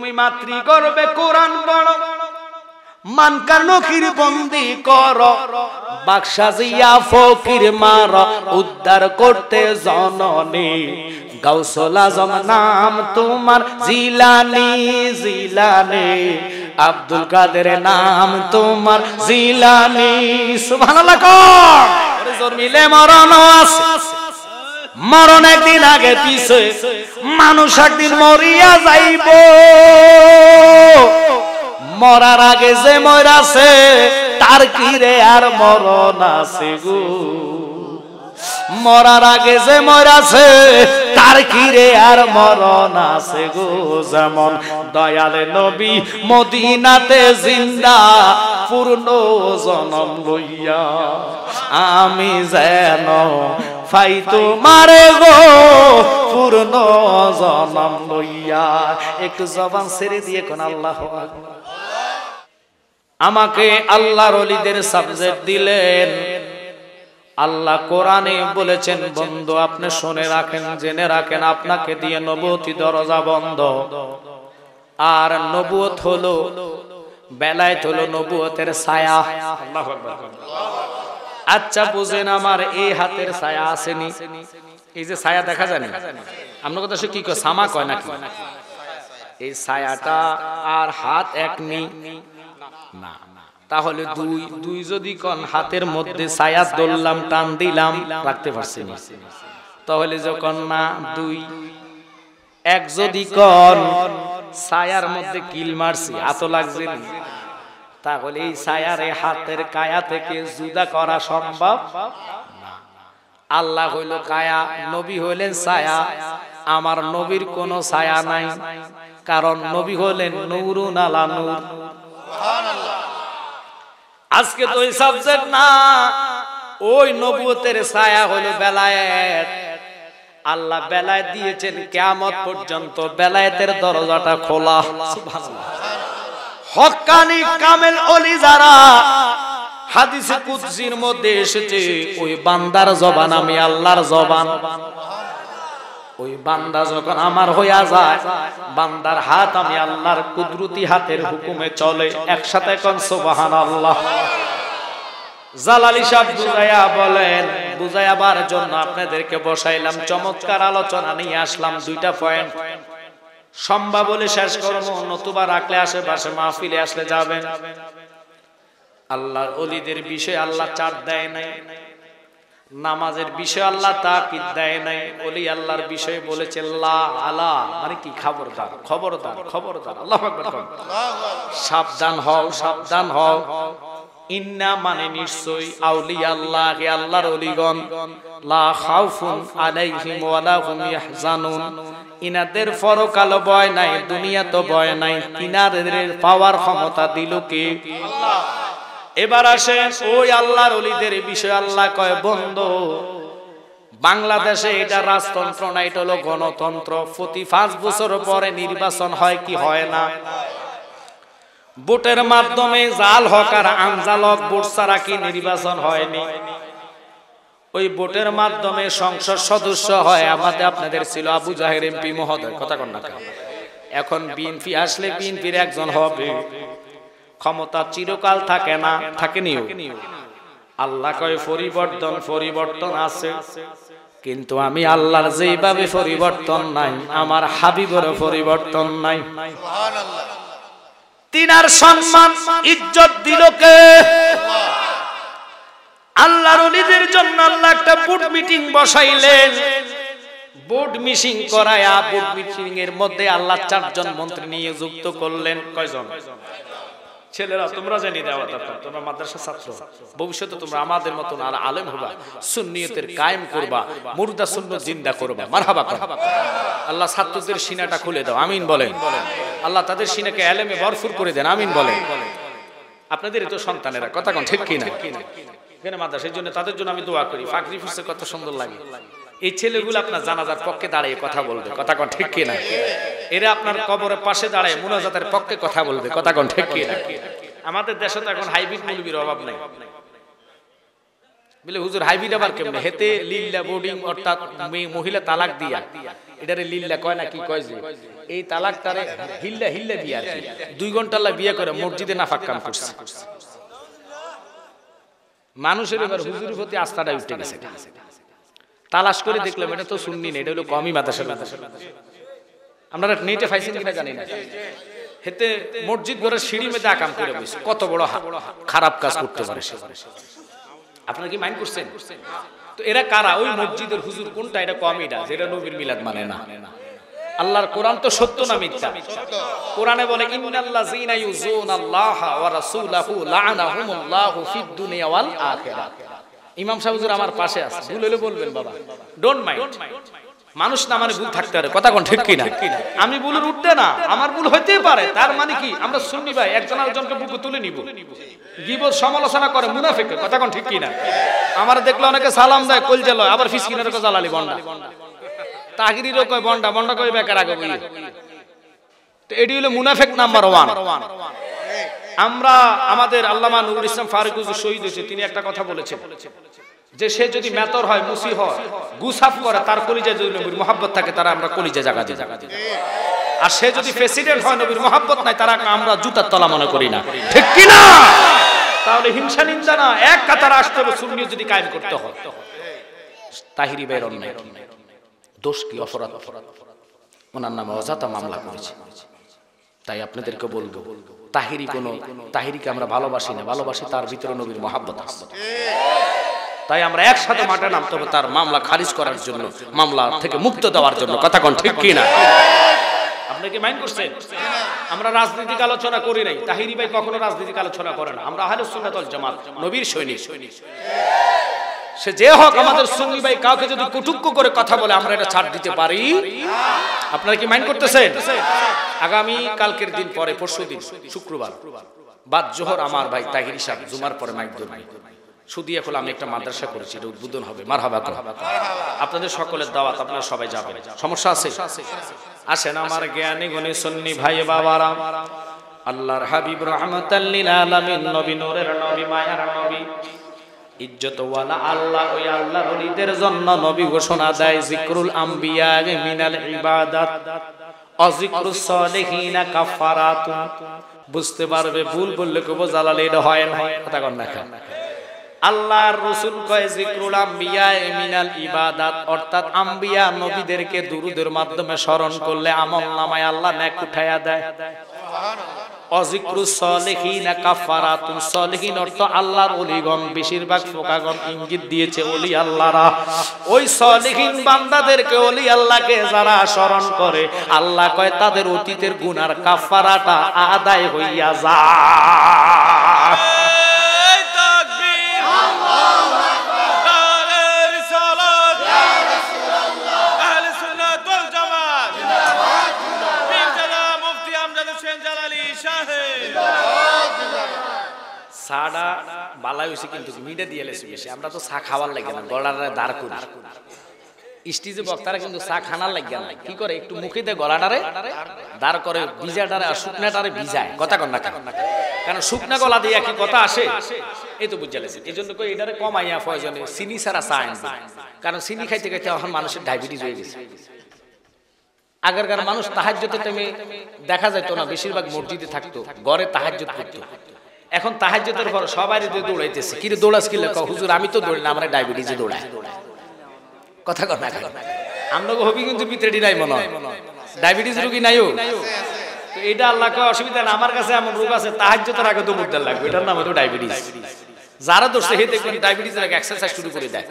তুমি মাতৃ গর্ভে কোরআন পড়ো, মানকা নখির বন্দি করো, বাকশাজিয়া ফকির মার উদ্ধার করতে জননী। গাউসুল আজম নাম তোমার জিলানি জিলানি, আব্দুল কাদের নাম তোমার জিলানি। সুবহানাল্লাহ কর। জোর মিলে মরণ আছে, মরণ একদিন আগে পিছে, মানুষ একদিন মরিয়া যাইব। মরার আগে যে মরাছে তার কি রে আর মরণ আছে গো। মরার আগে যে মরাছে তার কি রে আর মরণ আছে গো। যেমন দয়ালে নবী মদিনাতে জিন্দা পূর্ণ জনম লইয়া, আমি যেন ফাই তোমারে গো পূর্ণ জনম লইয়া। একটু জবান ছেড়ে দিয়ে কোন আল্লাহু আকবার। আমাকে আল্লাহর ওলিদের সাবজেক্ট দিলেন। আল্লাহ কোরআনে বলেছেন, বন্ধু আপনি শুনে রাখেন, জেনে রাখেন, আপনাকে দিয়ে নবুয়তি দরজা বন্ধ। আর নবুয়ত হলো, বেলায়েত হলো নবুয়তের ছায়া। আল্লাহু আকবার। আচ্ছা বুঝেন, আমার এই হাতের ছায়া আসেনি, এই যে ছায়া দেখা যায় না, আপনার কথা সে কি কয়, সামা কয় নাকি? এই ছায়াটা আর হাত এক নেই না, তাহলে দুই দুই যদি কোন হাতের মধ্যে ছায়া ধরলাম, টান দিলাম, রাখতে পারছি না। তাহলে যখন না দুই এক যদি কোন ছায়ার মধ্যে কিল মারছি, এত লাগছে না, তাহলে এই ছায়ারে হাতের কায়া থেকে জুদা করা সম্ভব না। আল্লাহ হইল কায়া, নবী হইলেন ছায়া। আমার নবীর কোনো ছায়া নাই, কারণ নবী হলেন নূরুন আলা নূর। সুবহানাল্লাহ। আজকে তো এই সাবজেক্ট না, ওই নবুয়তের ছায়া হলো বেলায়েত। আল্লাহ বেলায়েত দিয়েছেন কিয়ামত পর্যন্ত, বেলায়েতের দরজাটা খোলা। সুবহানাল্লাহ। হক্কানি কামেল ওলি যারা, হাদিসে কুদসির মধ্যে এসেছে, ওই বান্দার জবান আমি আল্লাহর জবান। ওই বান্দা যখন আমার হইয়া যায়, বান্দার হাত আমি আল্লাহর কুদরতি হাতের হুকুমে চলে। একসাথে কোন সুবহানাল্লাহ। জালালি সাহেব বুঝাইয়া বলেন, বুঝাইবার জন্য আপনাদেরকে বসাইলাম, চমৎকার আলোচনা নিয়ে আসলাম। দুইটা পয়েন্ট সম্ভব বলে শেষ করব, নতুবা রাখলে আশেপাশে মাহফিলে আসলে যাবেন। আল্লাহর ওলিদের বিষয়ে আল্লাহ চাপ দেয় নাই, নামাজের বিষয়ে আল্লাহ তাকিদ দেয় নাই, ওলি আল্লাহর বিষয়ে বলেছে লা আলা, মানে কি খবরদার খবরদার খবরদার। আল্লাহু আকবার। সাবধান হও সাবধান হও। ইন্না মানে নিশ্চয়, আউলিয়া আল্লাহ, আল্লাহর ওলিগণ, লা খাউফুন আলাইহিম ওয়ালা হুম ইয়াহজানুন, ইনাদের পরকাল ভয় নাই, দুনিয়া তো ভয় নাই। ইনাদের পাওয়ার ক্ষমতা দিল কে? আল্লাহ। এবার আসেন ওই আল্লাহর ওলিদের বিষয়ে আল্লাহ কয়, বন্ধু বাংলাদেশে এটা রাজতন্ত্র না, এটা হলো গণতন্ত্র। প্রতি 5 বছর পরে নির্বাচন হয় কি হয় না? ভোটের মাধ্যমে জাল হক আর আনজাল হক ভোট ছাড়া কি নির্বাচন হয়নি? ওই ভোটের মাধ্যমে সংসদ সদস্য হয়। আমাদের আপনাদের ছিল আবু জাহের এমপি মহোদয়, কথা কন না। এখন বিএনপি আসলে বিএনপির একজন হবে। ক্ষমতা চিরকাল থাকে না, থাকেনিও। আল্লাহ কয় পরিবর্তন, পরিবর্তন আছে, কিন্তু আমি আল্লাহর যেইভাবে পরিবর্তন নাই, আমার হাবিবের পরিবর্তন নাই। সুবহানাল্লাহ। তিনার সম্মান ইজ্জত দিল কে? আল্লাহর ওলিদের জন্য আল্লাহ একটা বোর্ড মিটিং বসাইলেন। বোর্ড মিটিং করায়া, বোর্ড মিটিং এর মধ্যে আল্লাহ 4 জন মন্ত্রী নিযুক্ত করলেন। কয়জন? ছেলেরা তোমরা জানি দেওয়া দরকার, তোমরা মাদ্রাসা ছাত্র, ভবিষ্যতে তোমরা আমাদের মতন আর আলেম হবা, সুন্নিয়তের কায়েম করবা, মুর্দা সুন্নাত জিন্দা করবা। মারহাবা। আল্লাহ ছাত্রদের সিনাটা খুলে দাও, আমিন বলেন। আল্লাহ তাদের সিনাকে এলেমে ভরপুর করে দেন, আমিন বলেন। আপনাদের তো সন্তানেরা, কথা কোন ঠিক কি না? এখানে মাদ্রাসার জন্য, তাদের জন্য আমি দোয়া করি। ফাকরি ফুসে কত সুন্দর লাগে। এই ছেলেগুলো আপনার জানাজার পক্ষে দাঁড়িয়ে কথা বলবে, কথা কোন ঠিক কি না? এরা আপনার কবরের পাশে দাঁড়ায় মুনাজাতের পক্ষে কথা বলবে, কথা কোন ঠিক কি না? আমাদের দেশে তো এখন হাইব্রিড মৌলবীর অভাব নাই। বলে হুজুর হাইব্রিড আবার কেমনে হেতে লিল্লা বোর্ডিং অর্থাৎ মহিলা তালাক দিয়া এটারে লিল্লা কয় না কি কয় যে এই তালাকটারে হিল্লা হিল্লা বিয়া আর কি 2 ঘন্টা লা বিয়া করে মসজিদে নাফাক কাম করছে মানুষের এবার হুজুরের প্রতি আস্থাটা উঠে গেছে তালাশ করে দেখলাম এটা তো সুন্নি না এটা হলো কওমি মাদ্রাসা আপনারা নেটে পাইছেন কিনা জানি না হেতে মসজিদ ঘরে সিঁড়ি মেদে আকাম করে বসে কত বড় খারাপ কাজ করতে পারে সে আপনারা কি মাইন্ড করছেন তো এরা কারা ওই মসজিদের হুজুর কোনটা এটা কওমিটা যেটা নবীর মিলাদ মানে না আল্লাহর কোরআন তো সত্য না মিথ্যা কোরআনে বলে ইন্নাল্লাযীনা ইউযুনাল্লাহা ওয়া রাসূলাহু লা'নাহুমুল্লাহু ফিদ দুনিয়া ওয়াল আখিরাহ ইমাম সাহেব হুজুর আমার পাশে আছে ভুল হলে বলবেন বাবা ডোন্ট মাইন্ড মানুষ না মানে ভুল থাকতে পারে কথা কোন ঠিক কি না আমি ভুলের উঠতে না আমার ভুল হইতেই পারে তার মানে কি আমরা সুন্নি ভাই একজন আরেকজনকে বুকে তুলে নিব গীবত সমালোচনা করে মুনাফিক কথা কোন ঠিক কি না আমার দেখলে অনেকে সালাম দেয় কলজা লয় আবার ফিসকিনের কো জালালি বন্ডা তাগিরিরও কয় বন্ডা বন্ডা কয় বেকার আগে বলি তো এডি হলো মুনাফিক নাম্বার 1 আমরা আমাদের আল্লামা নুরুল ইসলাম ফারুক হুজুর শহীদ হয়েছে তিনি একটা কথা বলেছেন যে সে যদি মেতর হয় মুসি হয় গুসাফ করে তার কলিজায় যদি নবীর মহব্বত থাকে তারা আমরা কলিজা জায়গা দিই আর সে যদি প্রেসিডেন্ট হয় নবীর মহব্বত নাই তারা আমরা জুতার তলা মনে করি না ঠিক কি না তাহলে হিংসা নিন্দা না এক কাতারে আসতে হবে সুন্নি যদি কায়েম করতে হয় তাহিরি ভাইয়ের অন্যায় দোষ কি অপরাধ ওনার নামে অযথা মামলা করেছে তাই আপনাদেরকে বলবো তাহিরিকে আমরা ভালোবাসি না ভালোবাসি তার ভিতরে নবীর মহব্বত আছে তাই আমরা একসাথে মাঠে নামতে হবে তার মামলা খারিজ করার জন্য মামলা থেকে মুক্ত দেওয়ার জন্য কথা কোন ঠিক কি না আপনি কি মাইন্ড করছেন আমরা রাজনৈতিক আলোচনা করি নাই তাহিরি ভাই কখনো রাজনৈতিক আলোচনা করে না আমরা আহলে সুন্নাত ওয়াল জামাত নবীর সৈনিক সে যে হোক আমাদের সুন্নি ভাই কাউকে যদি কুটুক্কু করে কথা বলে আমরা এটা ছাড় দিতে পারি আপনারা কি মাইন্ড করতেছেন আগামী কালকের দিন পরে পরশুদিন শুক্রবার বাদ জোহর আমার ভাই তাহিরি সাহেব জুমার পরে মাইক ধরবে সুদিয়া খোলা আমি একটা মাদ্রাসা করেছি এটা উদ্বোধন হবে মারহাবা আপনাদের সকলের দাওয়াত আপনারা সবাই যাবেন সমস্যা আছে আসেন আমার জ্ঞানী গুণী সুন্নি ভাই বাবারা আল্লাহর হাবিব রাহমাতাল লিল আলামিন নবী নূরের নবী মায়ার নবী ইজ্জত ওয়ালা আল্লাহ ওই আল্লাহর ওলিদের জন্য নবী ঘোষণা দেয় যিকরুল আম্বিয়া মিনাল ইবাদাত ওয়া যিকরুস সালিহিন কাফারাতুন বুঝতে পারবে ভুল বললে কব জালালে এটা হয় না কথা কন না আল্লাহর রাসূল কয় যিকরুল আম্বিয়া মিনাল ইবাদাত অর্থাৎ আম্বিয়া নবীদেরকে দুরূদের মাধ্যমে স্মরণ করলে আমলনামায় আল্লাহ নেক উঠায়া দেয় সুবহানাল্লাহ অযিকরুস সালিহিন কাফারাতুন সালিহিন অর্থ আল্লাহর ওলিগণ বেশিরভাগ ফোকাগণ ইঙ্গিত দিয়েছে ওলি আল্লাহরা ওই সালিহিন বান্দাদেরকে ওলি আল্লাহকে যারা স্মরণ করে আল্লাহ কয় তাদের অতীতের গুনার কাফারাটা আদায় হইয়া যায় সাডা বালাই হইছে কিন্তু মিডে দিয়ে লেছে বেশি আমরা তো চা খাওয়ার লাগে না গলাটারে দাঁড় করি স্টেজে বক্তারা কিন্তু চা খানার লাগে না কি করে একটু মুখে দিয়ে গলাটারে দাঁড় করে ভিজাটারে আর শুকনাটারে ভিজায় কথা কন না কারণ শুকনা গলা দিয়ে কি কথা আসে এই তো বুঝা লেছে এইজন্য কই এটারে কমাইয়া প্রয়োজনে চিনি ছাড়া চা আনবে কারণ চিনি খাইতে খাইতে এখন মানুষের ডায়াবেটিস হয়ে গেছে আগেরকার মানুষ তাহাজ্জুদের টাইমে দেখা যেত না বেশিরভাগ মসজিদে থাকতো ঘরে তাহাজ্জুদ করতো এখন তাহাজ্জুদের পর সবাই দৌড়াইতেছে কি রে দৌড়াস কি লেখা হুজুর আমি তো দৌড়ি না আমরা ডায়াবেটিসে দৌড়াই কথা কর না আমরা হবি কিন্তু ভিতরে নাই মনে হয় ডায়াবেটিস রোগী নাইও তো এটা আল্লাহকে অসুবিধা না আমার কাছে এমন রোগ আছে তাহাজ্জুদের আগে তো মুদ্দা লাগবে এটার নাম হলো ডায়াবেটিস যারা দোষে হে দেখবেন ডায়াবেটিসের আগে এক্সারসাইজ শুরু করে দেয়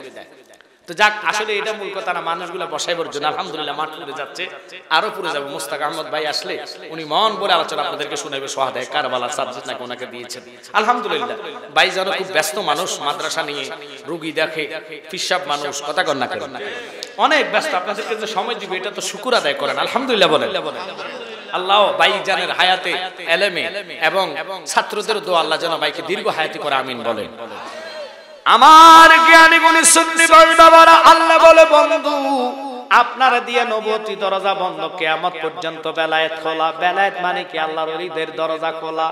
তো যাক আসলে এটা মূল কথা না মানুষগুলো বসাইবার জন্য আলহামদুলিল্লাহ মাঠ পুরে যাচ্ছে আরো পুরে যাবে মুস্তাক আহমদ ভাই আসলে উনি মন বলে আলোচনা আপনাদেরকে শোনাবে সোহাদায়ে কারবালার সাবজেক্ট নাকি ওনাকে দিয়েছেন আলহামদুলিল্লাহ ভাই যেন খুব ব্যস্ত মানুষ মাদ্রাসা নিয়ে রোগী দেখে ফিসাব মানুষ কথা কন না অনেক ব্যস্ত আপনাদেরকে যে সময় দিবে এটা তো শুকর আদায় করেন আলহামদুলিল্লাহ বলেন আল্লাহ ভাই জানের হায়াতে এলেমে এবং ছাত্রদের দোয়া আল্লাহ যেন ভাইকে দীর্ঘ হায়াতি করে আমিন বলেন আমার জ্ঞানী গুণী সুন্নি ভাই বাবারা আল্লাহ বলে বন্ধু আপনারা দিয়ে নবুয়তি দরজা বন্ধ, কিয়ামত পর্যন্ত বেলায়েত খোলা। বেলায়েত মানে কি? আল্লাহর ওলিদের দরজা খোলা।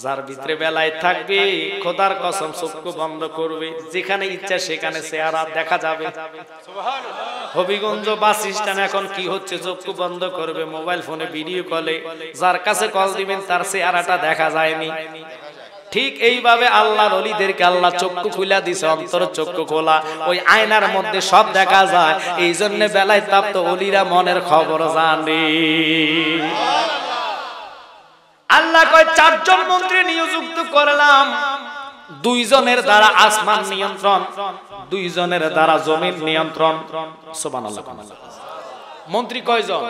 যার ভিতরে বেলায়েত থাকবে, খোদার কসম চক্ষু বন্ধ করবে, যেখানে ইচ্ছা সেখানে চেহারা দেখা যাবে। সুবহানাল্লাহ। হবিগঞ্জ বাস স্ট্যান্ড এখন কি হচ্ছে? চক্ষু বন্ধ করবে, মোবাইল ফোনে ভিডিও কলে যার কাছে কল দিবেন তার চেহারাটা দেখা যায়নি। ঠিক এইভাবে আল্লাহর ওলিদেরকে আল্লাহ চক্ষু খুলে দিয়েছে, অন্তর চক্ষু খোলা, ওই আয়নার মধ্যে সব দেখা যায়। এই জন্য বেলায় প্রাপ্ত ওলিরা মনের খবর জানে। আল্লাহ কয় 4 জন মন্ত্রী নিযুক্ত করলাম, 2 জনের দ্বারা আসমান নিয়ন্ত্রণ, 2 জনের দ্বারা জমিন নিয়ন্ত্রণ। সুবহানাল্লাহ। মন্ত্রী কয়জন?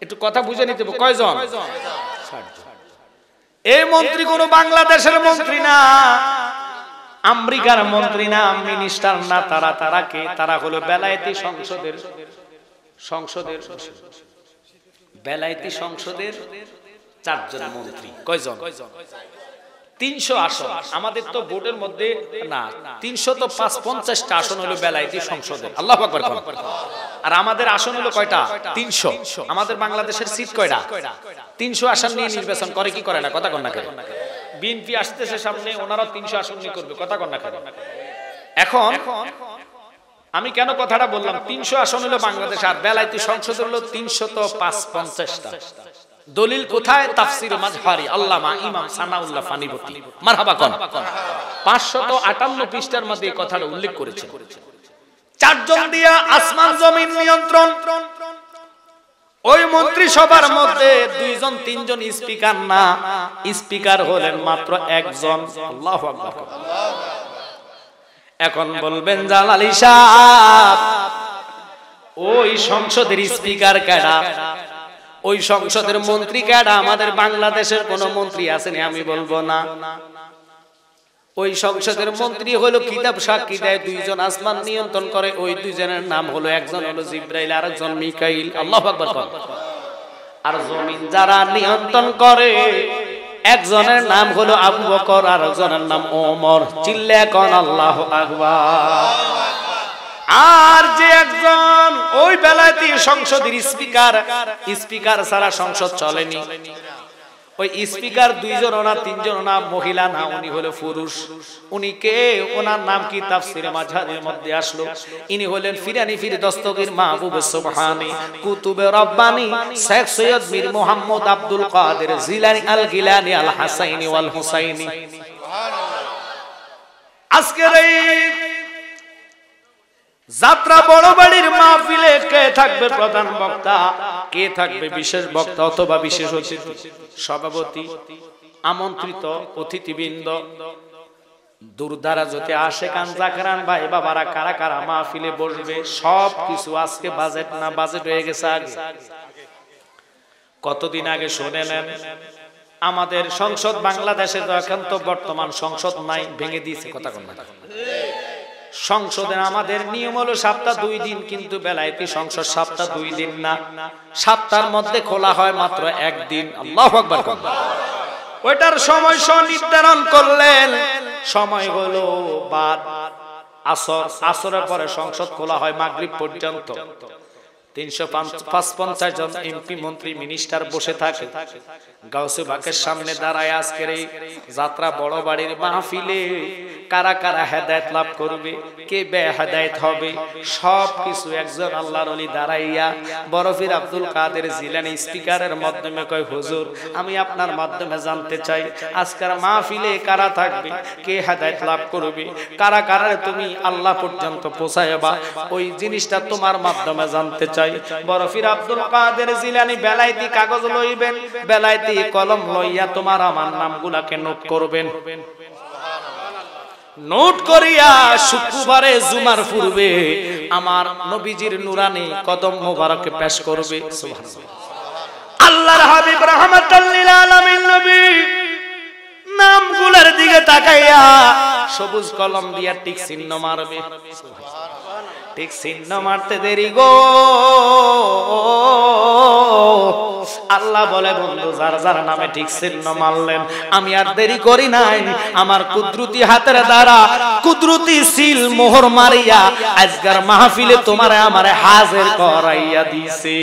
একটু কথা বুঝে নিতে হবে, কয়জন? 60 জন। এই মন্ত্রী কোন বাংলাদেশের মন্ত্রী না, আমেরিকার মন্ত্রী না, মিনিস্টার না। তারা কে? তারা হলো বেলায়েতি সংসদের বেলায়েতি সংসদের 4 জন মন্ত্রী। কয়জন? 300 আসন। আমাদের তো ভোটের মধ্যে না, 350টা আসন হলো বেলায়েতি সংসদের। আল্লাহু আকবার। আর আমাদের আসন হলো কয়টা? 300। আমাদের বাংলাদেশের সিট কয়টা? 300 আসন নিয়ে নির্বাচন করে কি করে না? কথা কন না কেন? বিএনপি আসতেছে সামনে, ওনারা 300 আসন নিয়ে করবে। কথা কন না কেন? এখন আমি কেন কথাটা বললাম? 300 আসন হলো বাংলাদেশ, আর বেলায়েতি সংসদ হলো 350টা। দলিল কোথায়? তাফসীর মাজহারি আল্লামা ইমাম সানাউল্লাহ ফানিবতী। মারহাবা কোন 558 পৃষ্ঠার মধ্যে এই কথাটা উল্লেখ করেছে। 4 জন দিয়া আসমান জমিন নিয়ন্ত্রণ। ওই মন্ত্রী সবার মধ্যে 2 জন 3 জন স্পিকার না, স্পিকার হলেন মাত্র 1 জন। আল্লাহু আকবার। এখন বলবেন জালালী সাহেব, ওই সংসদের স্পিকার কারা? ওই সংসদের মন্ত্রী কারা? আমাদের বাংলাদেশের কোন মন্ত্রী আছেন? আমি বলবো না। ওই সংসদের মন্ত্রী হলো কিতাব সাক্ষী দেয়, 2 জন আসমান নিয়ন্ত্রণ করে। ওই 2 জনের নাম হলো, একজন হলো জিবরাইল, আর একজন মিকাইল। আল্লাহু আকবার। আর জমিন যারা নিয়ন্ত্রণ করে, একজনের নাম হলো আবু বকর, আর একজনের নাম ওমর। চিল্লা কোন আল্লাহু আকবার। আর যে একজন ওই বেলায়েতি সংসদের স্পিকার ছাড়া সংসদ চলেনি। ওই স্পিকার 2 জন না, 3 জন না, মহিলা না, উনি হলো পুরুষ। উনি কে? ওনার নাম কি? তাফসীরে মাজহারির মধ্যে আসলো। ইনি হলেন ফিরানি ফির দস্তগীর মাহবুব সুবহানী কুতুবে রব্বানী শেখ সৈয়দ মীর মুহাম্মদ আব্দুল কাদের জিলানী আল গিলানী আল হাসাইনি ওয়াল হুসাইনি। আজকের এই যাত্রা বড় বাড়ির মাহফিলে কে থাকবে প্রধান বক্তা? কে থাকবে বিশেষ বক্তা অথবা বিশেষ অতিথি? সভাপতি, আমন্ত্রিত অতিথিবৃন্দ, দূরদারা যতে আশেকান জাকরান ভাই বাবারা কারা কারা মাহফিলে বসবে, সব কিছু আজকে বাজেট না, বাজেট হয়ে গেছে আগে। কতদিন আগে শুনে নেন, আমাদের সংসদ বাংলাদেশে তো এখন তো বর্তমান সংসদ নাই, ভেঙে দিয়েছে। কথা কন না। সংসদের আমাদের নিয়ম হলো সপ্তাহে 2 দিন, কিন্তু বেলায়েতি সংসদ সপ্তাহে 2 দিন না, সপ্তাহের মধ্যে খোলা হয় মাত্র 1 দিন। আল্লাহু আকবার। ওইটার সময় নির্ধারণ করলেন, সময় হলো বাদ আসর। আসরের পরে সংসদ খোলা হয় মাগরিব পর্যন্ত। 355 জন এমপি মন্ত্রী মিনিস্টার বসে থাকে। গাউসে বাকের সামনে দাঁড়ায় আজকের এই যাত্রা বড় বাড়ির মাহফিলে কারা কারা হেদায়েত লাভ করবে, কে বেহেদায়েত হবে, সব কিছু একজন আল্লাহর ওলি দাঁড়াইয়া বরফির আব্দুল কাদের জিলানী স্পিকারের মাধ্যমে কয়, হুজুর আমি আপনার মাধ্যমে জানতে চাই আজকের মাহফিলে কারা থাকবে, কে হেদায়েত লাভ করবে, কারা কারা তুমি আল্লাহ পর্যন্ত পৌঁছায়বা, ওই জিনিসটা তোমার মাধ্যমে জানতে চাই। বরফির আব্দুল কাদের জিলানী বেলায়েতি কাগজ লইবেন, বেলায়েতি কলম লইয়া তোমার আমার নামগুলাকে নোট করবেন। নোট করিয়া শুক্রবারে জুমার পূর্বে আমার নবীজির নুরানি কদম মোবারকে পেশ করবে। সুবহানাল্লাহ। আল্লাহর হাবিব রাহমাতাল লিল আলামিন নবী নামগুলোর দিকে তাকাইয়া সবুজ কলম দিয়া টিক চিহ্ন মারবে। ঠিক চিহ্ন মারতে দেরি গো, আল্লাহ বলে বন্ধু যার যার নামে ঠিক চিহ্ন মারলেন আমি আর দেরি করি নাই, আমার কুদরতি হাতের দ্বারা কুদরতি সিল মোহর মারিয়া আজকের মাহফিলে তোমারে আমারে হাজির করাইয়া দিছি।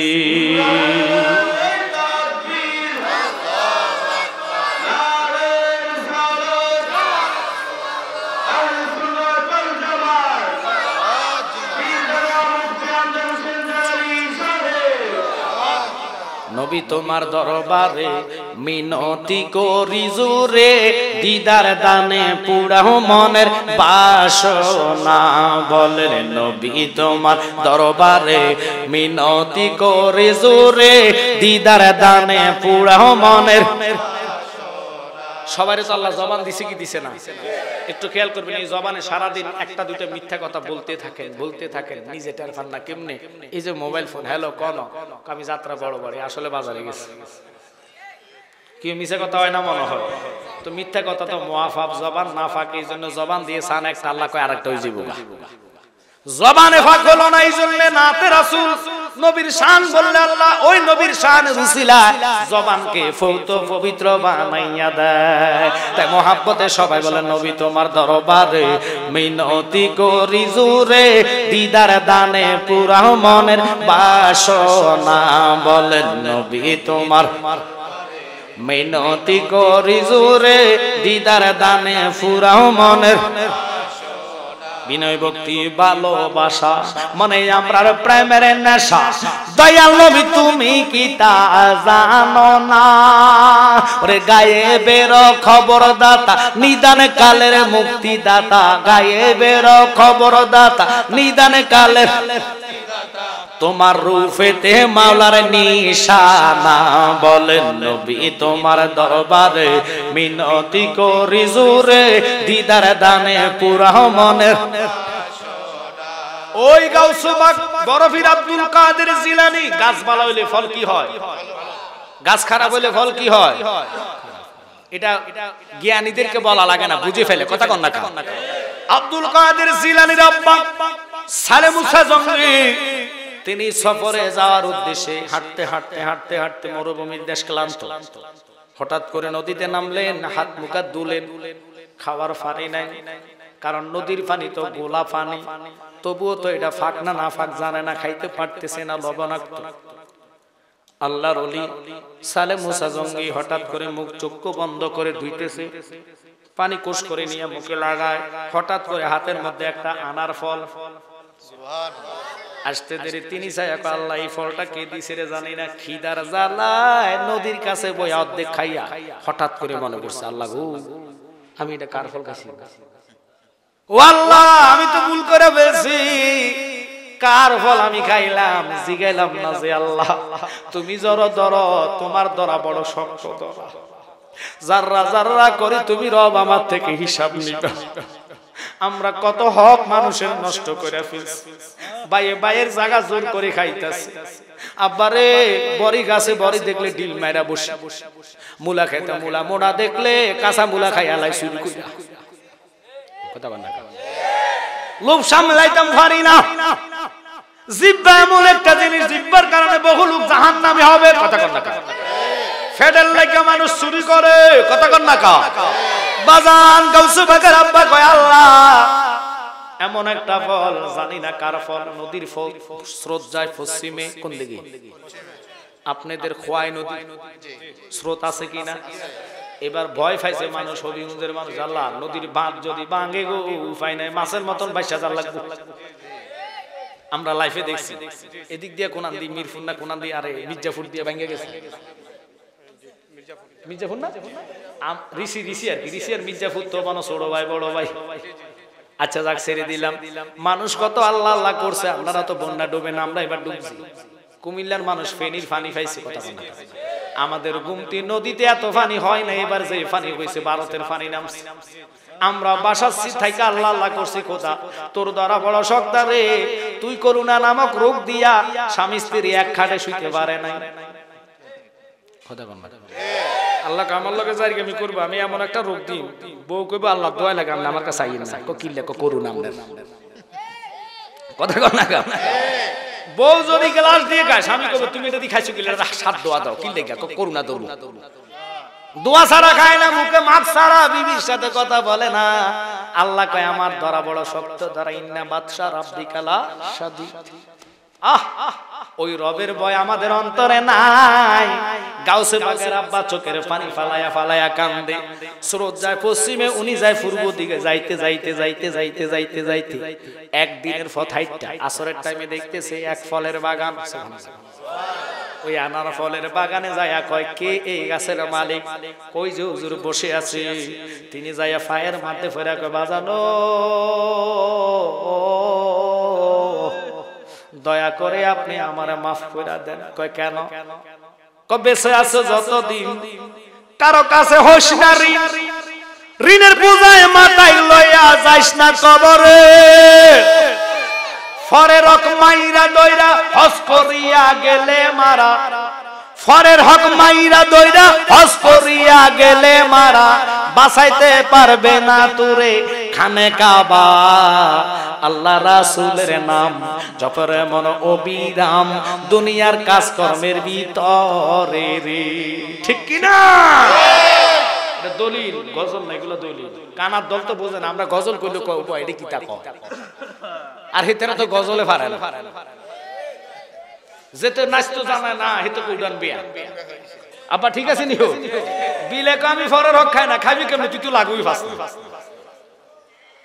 নবী তোমার দরবারে মিনতি করি জোরে, দিদার দানে পুরাও মনের বাসনা। বলেন নবী তোমার দরবারে মিনতি করি জোরে, দিদার দানে পুরাও মনের। সবারই তো আল্লাহ জবান দিছে কি দিছে না? একটু খেয়াল করবেন, এই জবানে সারাদিন একটা দুটো মিথ্যা কথা বলতে থাকেন, নিজে টের পান না কেমনে? এই যে মোবাইল ফোন, হ্যালো কোন আমি যাত্রা বড় বাড়ি আসলে বাজারে গেছি, কি মিথ্যা কথা হয় না মনে হয়? তো মিথ্যা কথা তো মুআফাফ জবান না ফাঁকে, এই জন্য জবান দিয়ে সান একটা, আল্লাহ কয় আরেকটা হয়ে যাবো। জবানে ফাঁক হলো না, এই জন্য নাতে রাসূল নবীর শান বললে আল্লাহ ওই নবীর শানের উসিলায় জবানকে পবিত্র বানাইয়া দেয়। তাই মহাব্বতে সবাই বলে নবী তোমার দরবারে মিনতি করি জোরে, দিদার দানে পুরাও মনের বাসনা। বলেন নবী তোমার মিনতি করি জোরে, দিদার দানে পুরাও মনের। বিনয় ভক্তি ভালোবাসা মনে আমরার প্রেমের নেশা, দয়াল নবী তুমি কি তা জানো না? ওরে গায়েবের খবরদাতা নিদান কালের মুক্তিদাতা, গায়েবের খবরদাতা নিদান কালের, তোমার রূপেতে মাওলার নিশানা। বলেন নবী তোমার দরবারে মিনতি করি জোরে, দিদার দানে পুরাও মনের। ওই গাউসে পাক বরফির আব্দুল কাদের জিলানী, গাছ ভালো হইলে ফল কি হয়? গাছ খারাপ হইলে ফল কি হয়? এটা জ্ঞানীদেরকে বলা লাগে না, বুঝে ফেলে কথা কন না। আব্দুল কাদের জিলানীর আব্বা সালে মুসা জঙ্গি, তিনি সফরে যাওয়ার উদ্দেশ্যে হাঁটতে হাঁটতে হাঁটতে হাঁটতে মরুভূমির দেশ ক্লান্ত, হঠাৎ করে নদীতে নামলেন, হাত মুখ ধুলেন, খাওয়ার পানি নাই, কারণ নদীর পানি তো গোলা পানি, তবুও তো এটা ফাঁক না না ফাঁক জানে না, খাইতে পারতেছে না, লবণাক্ত। আল্লাহর ওলি সালে মুসা জঙ্গি হঠাৎ করে মুখ চক্ষু বন্ধ করে ধুইতেছে, পানি কোষ করে নিয়ে মুখে লাগায়, হঠাৎ করে হাতের মধ্যে একটা আনার ফল আসতে দেরি, তিনি চাই আল্লাহ এই ফলটা কে দিছে রে জানি না, খিদার জ্বালায় নদীর কাছে বই অর্ধেক খাইয়া হঠাৎ করে মনে করছে আল্লাহ গো আমি এটা কার ফল খাইছি, ও আল্লাহ আমি তো ভুল করে ফেলছি, কার ফল আমি খাইলাম? জিগাইলাম না যে আল্লাহ তুমি জড় ধর, তোমার ধরা বড় শক্ত ধরা, জাররা জাররা করে তুমি রব আমার থেকে হিসাব নিবা। আমরা কত হক মানুষের নষ্ট করে ফেলছি, বাইয়ে বাইয়ের জায়গা জোর করে খাইতেছে। আব্বারে বড়ি গাছে বড়ি দেখলে ডিল মাইরা বসে, মুলা খাইতে মুলা, মোড়া দেখলে কাঁচা মুলা খাই আলাই শুরু কইরা। কথা বল না, লোভ সামলাইতাম পারি না। জিহ্বা এমন একটা জিনিস, জিহ্বার কারণে বহু লোক জাহান্নামী হবে। কথা কন না, ফেডেল লাগা মানুষ চুরি করে। কথা কন না কা বাজান গাউসে বাগের আব্বা কয় আল্লাহ এমন একটা ফল জানি না কার ফল, নদীর ফল, স্রোত যায় পশ্চিমে, কোন দিকে? আপনাদের খোয়াই নদী স্রোত আছে কিনা? এবার ভয় পাইছে মানুষ, হবিগঞ্জের মানুষ, আল্লাহ নদীর বাঁধ যদি ভাঙে গো উপায় নাই, মাছের মতন বাইসা যার লাগবে। আমরা লাইফে দেখছি এদিক দিয়ে কোনান দিয়ে মিরপুর না কোনান দিয়ে, আরে মির্জাপুর দিয়ে ভেঙে গেছে। মির্জাপুর না ঋষি ঋষি আর কি, ঋষি আর মির্জাপুর তো মানুষ ছোট ভাই বড় ভাই। আচ্ছা যাক ছেড়ে দিলাম, মানুষ কত আল্লাহ আল্লাহ করছে, আপনারা তো বন্যা ডুবে না, আমরা এবার ডুবছি। কুমিল্লার মানুষ ফেনীর পানি পাইছে, কথা বলে আমাদের গুমতি নদীতে এত পানি হয় না, এবার যে পানি হয়েছে ভারতের পানি নামছে। আমরা বাসাচ্ছি থাইকা আল্লাহ আল্লাহ করছি, খোদা তোর দ্বারা বড় শক্তা রে, তুই করুণা নামক রোগ দিয়া স্বামী স্ত্রী এক খাটে শুইতে পারে নাই। আল্লাহ আমার লগে যাই আমি করবো, আমি এমন একটা রোগ দিই, বউ কইবো আল্লাহ দোয়া লাগে আমার কাছে আইন না, কিনলে করুন আমরা। কথা কর না, বউ যদি গ্লাস দিয়ে খায় স্বামী কবে তুমি এটা দিয়ে খাইছো কি সাত দোয়া দাও কি লেখা করুণা দৌড় দোয়া ছাড়া খায় না, মুখে মাছ ছাড়া বিবির সাথে কথা বলে না। আল্লাহ কয় আমার ধরা বড় শক্ত ধরা, ইন্না বাদশা রাব্বিকালা শাদীদ। ওই রবের ভয় আমাদের অন্তরে নাই। গাউসে পাকের আব্বা চোখের পানি ফালায়া ফালায়া কান্দে। স্রোত যায় পশ্চিমে, উনি যায় পূর্ব দিকে। যাইতে যাইতে যাইতে যাইতে যাইতে যাইতে একদিনের ফথাইটা আসরের টাইমে দেখতেছে এক ফলের বাগান। ওই আনার ফলের বাগানে যাইয়া কয় কে এই গাছের মালিক? কই যে হুজুর বসে আছে। তিনি যাইয়া ফায়ের মারতে ফেরা কয় বাজানো, দয়া করে আপনি আমারে মাফ করে দেন। কয় কেন? কয় বেঁচে আছো যতদিন কারো কাছে হইস না ঋণ, ঋণের বোঝায় মাথায় লইয়া যাইস না কবরে। ফরের হক মাইরা দইরা হজ করিয়া গেলে মারা, ফরের হক মাইরা দইরা হজ করিয়া গেলে মারা, বাঁচাইতে পারবে না তোরে খানে কাবা। আল্লাহ রাসূলের নাম জপরে মন অবিরাম, দুনিয়ার কাজকর্মের ভিতরে রে। ঠিক কি না? এটা দলিল, গজল না, এগুলো দলিল। কানার দল তো বোঝেন, আমরা গজল কইলে কয় এটা কি তা কয়, আর হেতেরা তো গজলে পারে না। যেতে নাচতে জানে না হেতে উড়ান বিয়া। আব্বা ঠিক আছে নিও, বিলে আমি ফরের হক খাই না, খাবি কেমনে? তুই তো লাগুই ফাস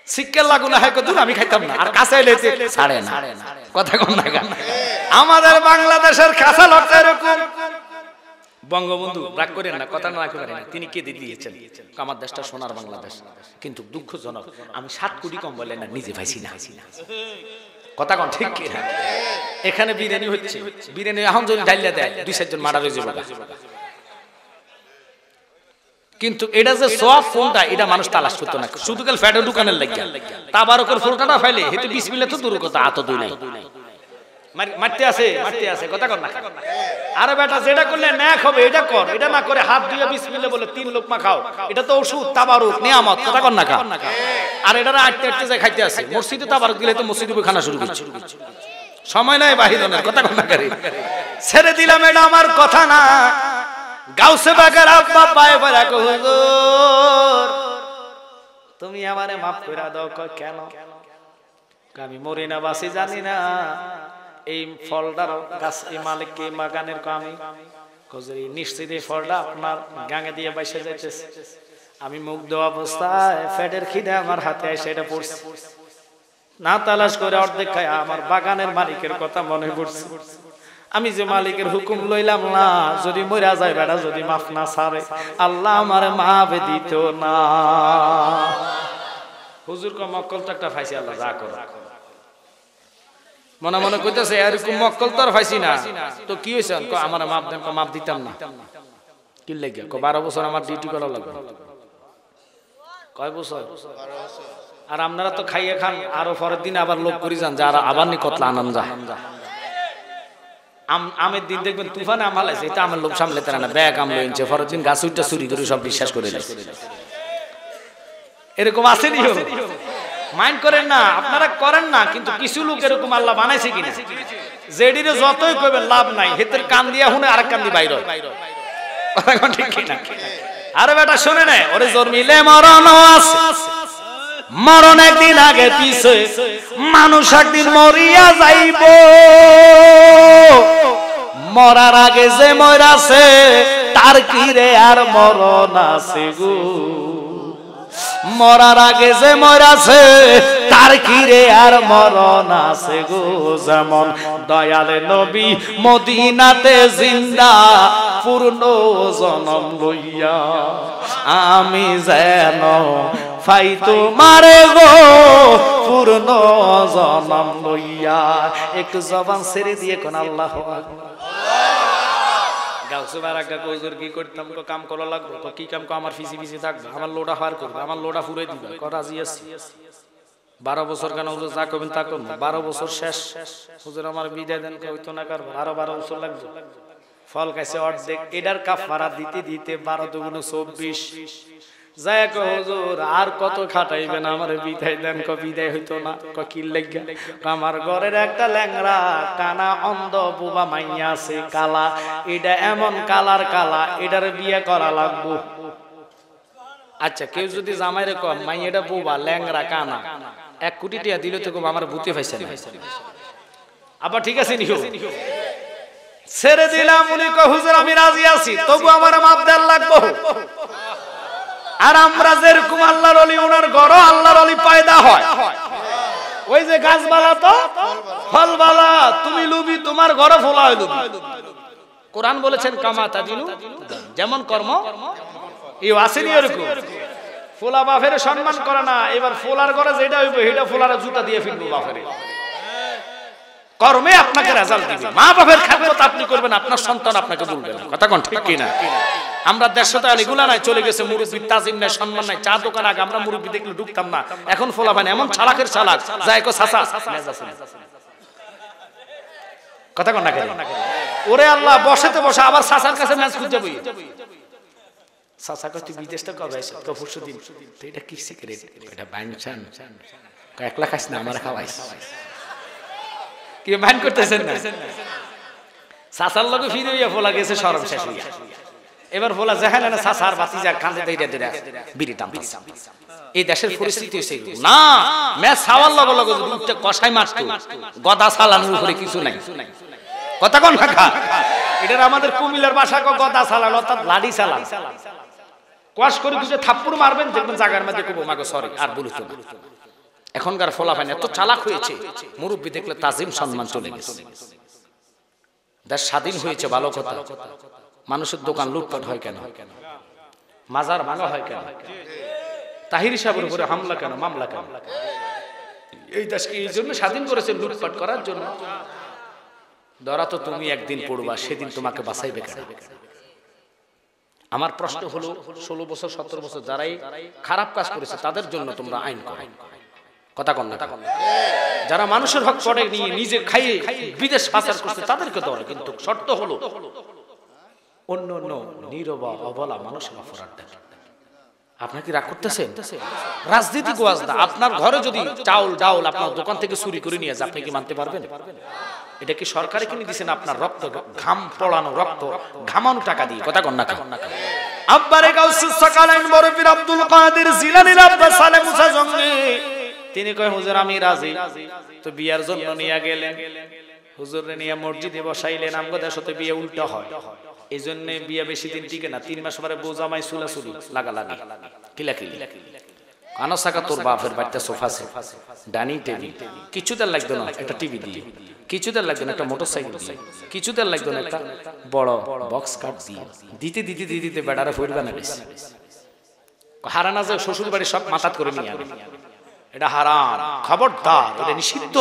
শিক্ষার লাগু না হয় কত আমি খাইতাম না, আর কাছে এলেছে ছাড়ে না। কথা কম না গান। আমাদের বাংলাদেশের কাঁচা লড়তে এরকম। বঙ্গবন্ধু রাগ করেন না, কথা না রাখতে পারেন, তিনি কে দিয়েছেন আমার দেশটা সোনার বাংলাদেশ। কিন্তু দুঃখজনক আমি 7 কোটি কম বলে না নিজে পাইছি না। কথা কোন ঠিক কি না? এখানে বিরিয়ানি হচ্ছে, বিরিয়ানি এখন যদি ডাইলা দেয় 2-4 জন মারা হয়ে যাবে। কিন্তু এটা যে সওয়াব কোনটা এটা মানুষ তালাশ করতে না, শুধু কাল ফ্যাটের দোকানের লাগিয়া তাবারকের ফুলকাটা ফাইলে হেতু বিসমিল্লাহ তো দূর কথা, আত দুই নাই মারতে আছে কথা কর না। আরে বেটা যেটা করলে ন্যাক হবে এটা কর, এটা না করে হাত ধুয়ে বিসমিল্লাহ বলে 3 লোকমা খাও, এটা তো ওষুধ, তাবারুক, নিয়ামত। কথা কর না কা। আর এটা আটতে আটতে যায় খাইতে আছে। মসজিদে তাবারুক দিলে তো মসজিদে খানা শুরু করছে, সময় নাই বাহিরনের। কথা কর না করে ছেড়ে দিলাম, এটা আমার কথা না। গাউসে বাগের আব্বা পায়ে পড়া কো হুজুর তুমি আমারে মাফ কইরা দাও। কয় কেন? আমি মরি না বাসি জানি না, এই ফলটার গাছ এই মালিক কে বাগানের আমি কজরি নিশ্চিত এই ফলটা আপনার গাঙে দিয়ে বাইসে যাইতেছে। আমি মুগ্ধ অবস্থায় ফ্যাটের খিদে আমার হাতে এসে এটা পড়ছে, না তালাশ করে অর্ধেক খায় আমার বাগানের মালিকের কথা মনে পড়ছে। আমি যে মালিকের হুকুম লইলাম না, যদি মরা যায় বেটা যদি মাফ না ছাড়ে আল্লাহ আমারে মাফ দিত না। হুজুর ক মক্কল তো একটা পাইছি, আল্লাহ যা করে মনে মনে কইতেছে এরকম মক্কল তো আর পাইছি না, তো কি হয়েছে? আমার মাপ দেন। মাপ দিতাম না। কি লাগে? 12 বছর আমার ডিউটি করা লাগবে। কয় বছর? আর আপনারা তো খাইয়ে খান, আরো পরের দিন আবার লোক করি যান, যারা আবার নি কতলা আনন্দ। আমের দিন দেখবেন তুফানে আম হালাইছে, এটা আমার লোক সামলাতে না, ব্যাগ আম লইছে, পরের দিন গাছ উইটা চুরি করে সব বিশ্বাস করে দিয়েছে। এরকম আছে নি? মাইন্ড করেন না, আপনারা করেন না, কিন্তু কিছু লোক এরকম আল্লাহ বানাইছে কিনা যেডিরে যতই কইবেন লাভ নাই, হেতের কান দিয়া হুনে আরেক কান দি বাইর হয়। কথা কোন ঠিক কিনা? আরে বেটা শুনে নে, ওরে জন্মিলে মরণ আছে, মরণ একদিন আগে পিছে, মানুষ একদিন মরিয়া যাইব। মরার আগে যে মরাছে তার কি রে আর মরণ আছে গো। মরার আগে যে মরাছে তার কি রে আর মরণ আছে গো। যেমন দয়ালে নবী মদিনাতে জিন্দা পূর্ণ জনম লইয়া, আমি যেন ফাই তোমারে গো পূর্ণ জনম লইয়া। একটু জবান ছেড়ে দিয়ে কোন আল্লাহ আকবার। গাউসে বারাকা কইজুর কি করতাম? কাম করা লাগবে। তো কি কাম? আমার ফিসি ফিসি থাকবে, আমার লোডা পার করবে, আমার লোডা ফুরে দিবে। কথা রাজি আছি। 12 বছর কেন হুজুর যা করবেন তা করবেন। 12 বছর শেষ, হুজুর আমার বিদায় দেন, কইতো না করবো। আরো 12 বছর লাগবে। ফল খাইছে অর্ধেক, এটার কাফারা দিতে দিতে 12 দুগুণ 24, যায় কো হুজুর আর কত খাটাইবেন, আমার বিদায় দেন। কো বিদায় হইতো না। কো কি লাগা? আমার ঘরের একটা ল্যাংড়া কানা অন্ধ বুবা মাইয়া আছে কালা, এটা এমন কালার কালা, এটার বিয়ে করা লাগবো। আচ্ছা কেউ যদি জামাইরে কয় মাইয়াটা বুবা ল্যাংড়া কানা, 1 কোটি টাকা দিলে তো আমার ভূতে পাইছে না। আবার ঠিক আছে নিও, ছেড়ে দিলাম। উনি কয় হুজুর আমি রাজি আছি, তবু আমার মাপ দেন লাগবো। আর আমরা যেরকম আল্লাহর ওলি, ওনার ঘর আল্লাহর ওলি পয়দা হয়। ওই যে গাছবালা তো ফলবালা, তুমি লুবি তোমার ঘর ফলা হয় লুবি। কোরআন বলেছেন কামা তাদিনু, যেমন কর্ম এই আসেনি এরকম। ফোলা বাপের সম্মান করে না, এবার ফোলার ঘরে যেটা হইব সেটা ফোলার জুতা দিয়ে ফিরবো বাপের। কর্মে আপনাকে রেজাল্ট দিবে। মা বাপের খেদমত আপনি করবেন, আপনার সন্তান আপনাকে বলবে না। কথা কোন ঠিক কিনা? আমরা দেশে তো এগুলা নাই, চলে গেছে মুরব্বি তাজিম নাই, সম্মান নাই। চা দোকান আগে আমরা মুরব্বি দেখলে ঢুকতাম না, এখন ফোলা বান এমন চালাকের চালাক যায় কো চাচা। কথা কোন না? ওরে আল্লাহ, বসেতে বসে আবার চাচার কাছে ম্যাচ খুঁজে বই। চাচা কয় তুই বিদেশটা কবে আইছ? কয় পরশুদিন। তো এটা কি সিগারেট? এটা বাইনছান। কয় 1 লাখ খাইছ না, আমার খাওয়াইছ। কি মান করতেছেন না? চাচার লগে ফিরে হইয়া ফোলা গেছে শরম শেষ হইয়া। এবার ফোলা যেখানে না চাচার বাতিজা কাঁদে দেইরা দেইরা বিড়ি টান। এই দেশের পরিস্থিতি হইছে না, ম্যাচ ছাওয়ার লগে লগে দুটো কষাই মারতো, গদা চালানোর উপরে কিছু নাই। কথা কোন কাকা? এটা আমাদের কুমিল্লার ভাষা কো গদা চালান, অর্থাৎ লাঠি চালান। কোয়াশ করে দুটো থাপ্পড় মারবেন, দেখবেন জায়গার মধ্যে কইবো মাগো সরি, আর বলিতো না। এখনকার ফলাফল এত চালাক হয়েছে, মুরব্বি দেখলে তাজিম সম্মান চলে গেছে। দেশ স্বাধীন হয়েছে ভালো কথা, মানুষের দোকান লুটপাট হয় কেন? মাজার ভাঙা হয় কেন? তাহির সাহেবের উপরে হামলা কেন, মামলা কেন? এই দেশকে এই জন্য স্বাধীন করেছে, লুটপাট করার জন্য। ধরা তো তুমি একদিন পড়বা, সেদিন তোমাকে বাঁচাইবে কেন? আমার প্রশ্ন হলো 16 বছর 17 বছর যারাই খারাপ কাজ করেছে তাদের জন্য তোমরা আইন করো। কথা কন না? যারা মানুষের হক পড়ে নিয়ে নিজে খাইয়ে বিদেশ পাচার করছে তাদেরকে ধরে, কিন্তু শর্ত হলো অন্য অন্য নীরবা অবলা মানুষের অপরাধ দেখে। আপনার কি রাগ করতেছেন? রাজনীতি গোয়াজ না। আপনার ঘরে যদি চাউল ডাউল আপনার দোকান থেকে চুরি করে নিয়ে যায়, আপনি কি মানতে পারবেন? এটা কি সরকারে কিনে দিয়েছেন? আপনার রক্ত ঘাম পড়ানো, রক্ত ঘামানো টাকা দিয়ে। কথা কন না? আব্বারে গাউসুস সাকালাইন বরফির আব্দুল কাদের জিলানীর আব্বা সালে মুসা জঙ্গি, তিনি কয় হুজুর আমি রাজি। তো বিয়ার জন্য নিয়ে গেলেন, হুজুরে নিয়ে মসজিদে বসাইলেন। আমগো দেশতে বিয়ে উল্টা হয়, এই জন্য বিয়ে বেশি দিন টিকে না। 3 মাস পরে বউ জামাই চুলাচুলি লাগালাগি, কিলাকিলি। কানো সাকা তোর বাপের বাড়িতে সোফা আছে, ডাইনিং টেবিল, কিছুদের লাগতো না একটা টিভি দিয়ে, কিছুদের লাগতো না একটা মোটরসাইকেল দিয়ে, কিছুদের লাগতো না একটা বড় বক্স কাট দিয়ে। দিতে দিতে দিতে বেড়ারে ফইরবা না বেশি। হারানা যে শ্বশুর বাড়ি সব মাথাত করে নিয়ে আনে, এটা হারাম, খবরদার, এটা নিষিদ্ধ।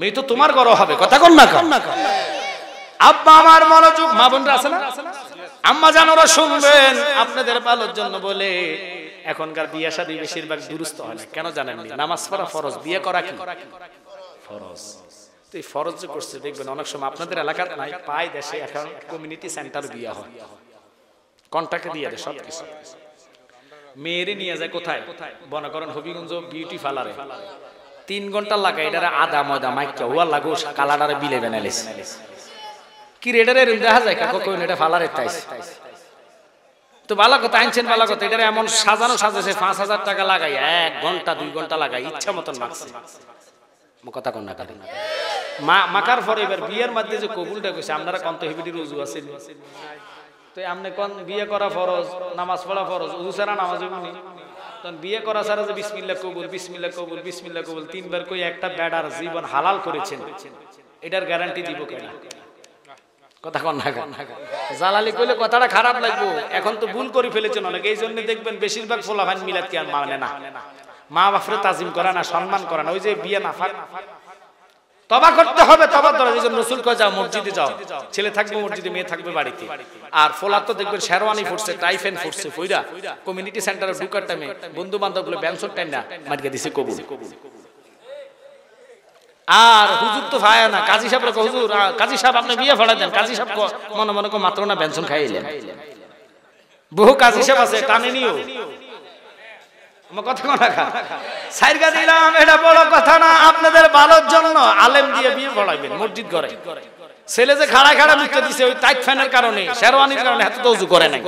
মেয়ে তো তোমার ঘর হবে। কথা কন না? আব্বা আমার মনোযোগ, মা বোনরা আছে না, আম্মা জানোরা শুনবেন, আপনাদের ভালোর জন্য বলে। এখনকার বিয়ে শাদী বেশিরভাগ দুরুস্ত হয় না, কেন জানেন? নামাজ পড়া ফরজ, বিয়ে করা কি ফরজ। তো এই ফরজ যে করছে, দেখবেন অনেক সময় আপনাদের এলাকার নাই, পায় দেশে এখন কমিউনিটি সেন্টার বিয়ে হয়, কন্টাক্টে দিয়ে দেয় সব কিছু। মেয়েরে নিয়ে যায় কোথায়? মনে করেন হবিগঞ্জ বিউটি পার্লারে 3 ঘন্টা লাগায়, এটারে আদা ময়দা মাইকা ওয়া লাগো কালাডারে বিলে বানাইলেস। কি রেডারে দেখা যায় কাকো কইন এটা ফালারে তাইস। তো ভালো কথা আনছেন, ভালো কথা। এটারে এমন সাজানো সাজেছে 5000 টাকা লাগাই 1 ঘন্টা 2 ঘন্টা লাগাই ইচ্ছা মতন মাখছে। কথা কন না? মা মাকার পরে এবার বিয়ের মধ্যে যে কবুলটা কইছে, আপনারা কত হেবিডি রুজু আছেন? তো আপনি কোন বিয়ে করা ফরজ, নামাজ পড়া ফরজ, ওযু ছাড়া নামাজ হইবনি। তখন বিয়ে করা ছাড়া যে বিসমিল্লাহ কবুল, বিসমিল্লাহ কবুল, বিসমিল্লাহ কবুল 3 বার কই একটা বেড়ার জীবন হালাল করেছেন, এটার গ্যারান্টি দিব কেন? কথা কন না? জালালি কইলে কথাটা খারাপ লাগবো। এখন তো ভুল করে ফেলেছেন অনেক, এই জন্য দেখবেন বেশিরভাগ ফলাফান মিলাদ কি আর মানে না, মা বাপরে তাজিম করে না, সম্মান করে না। ওই যে বিয়ে নাফাক, তবা করতে হবে। তবা ধরে এই জন্য রাসূল কয় যাও মসজিদে যাও, ছেলে থাকবে মসজিদে, মেয়ে থাকবে বাড়িতে। আর ফোলা তো দেখবেন শেরওয়ানি ফুটছে, টাইফেন ফুটছে, ফইরা কমিউনিটি সেন্টারে ঢুকার টাইমে বন্ধু বান্ধব গুলো ব্যাংসর টাইম না মাটিকে দিছে কবুল। আর হুজুর তো ভাই না, কাজী সাহেব রে হুজুর, কাজী সাহেব আপনি বিয়ে ফাড়া দেন। কাজী সাহেব মনে মনে মাত্র না বেনসন খাইলেন। বহু কাজ হিসাব আছে, টানে নিও কথা কোন সাইরগা দিলাম, এটা বড় কথা না। আপনাদের ভালোর জন্য আলেম দিয়ে বিয়ে পড়াইবেন মসজিদ ঘরে। ছেলে যে খাড়া খাড়া মৃত্যু দিছে ওই টাইট ফ্যানের কারণে, শেরওয়ানির কারণে, হাতে তো ওযু করে নাই।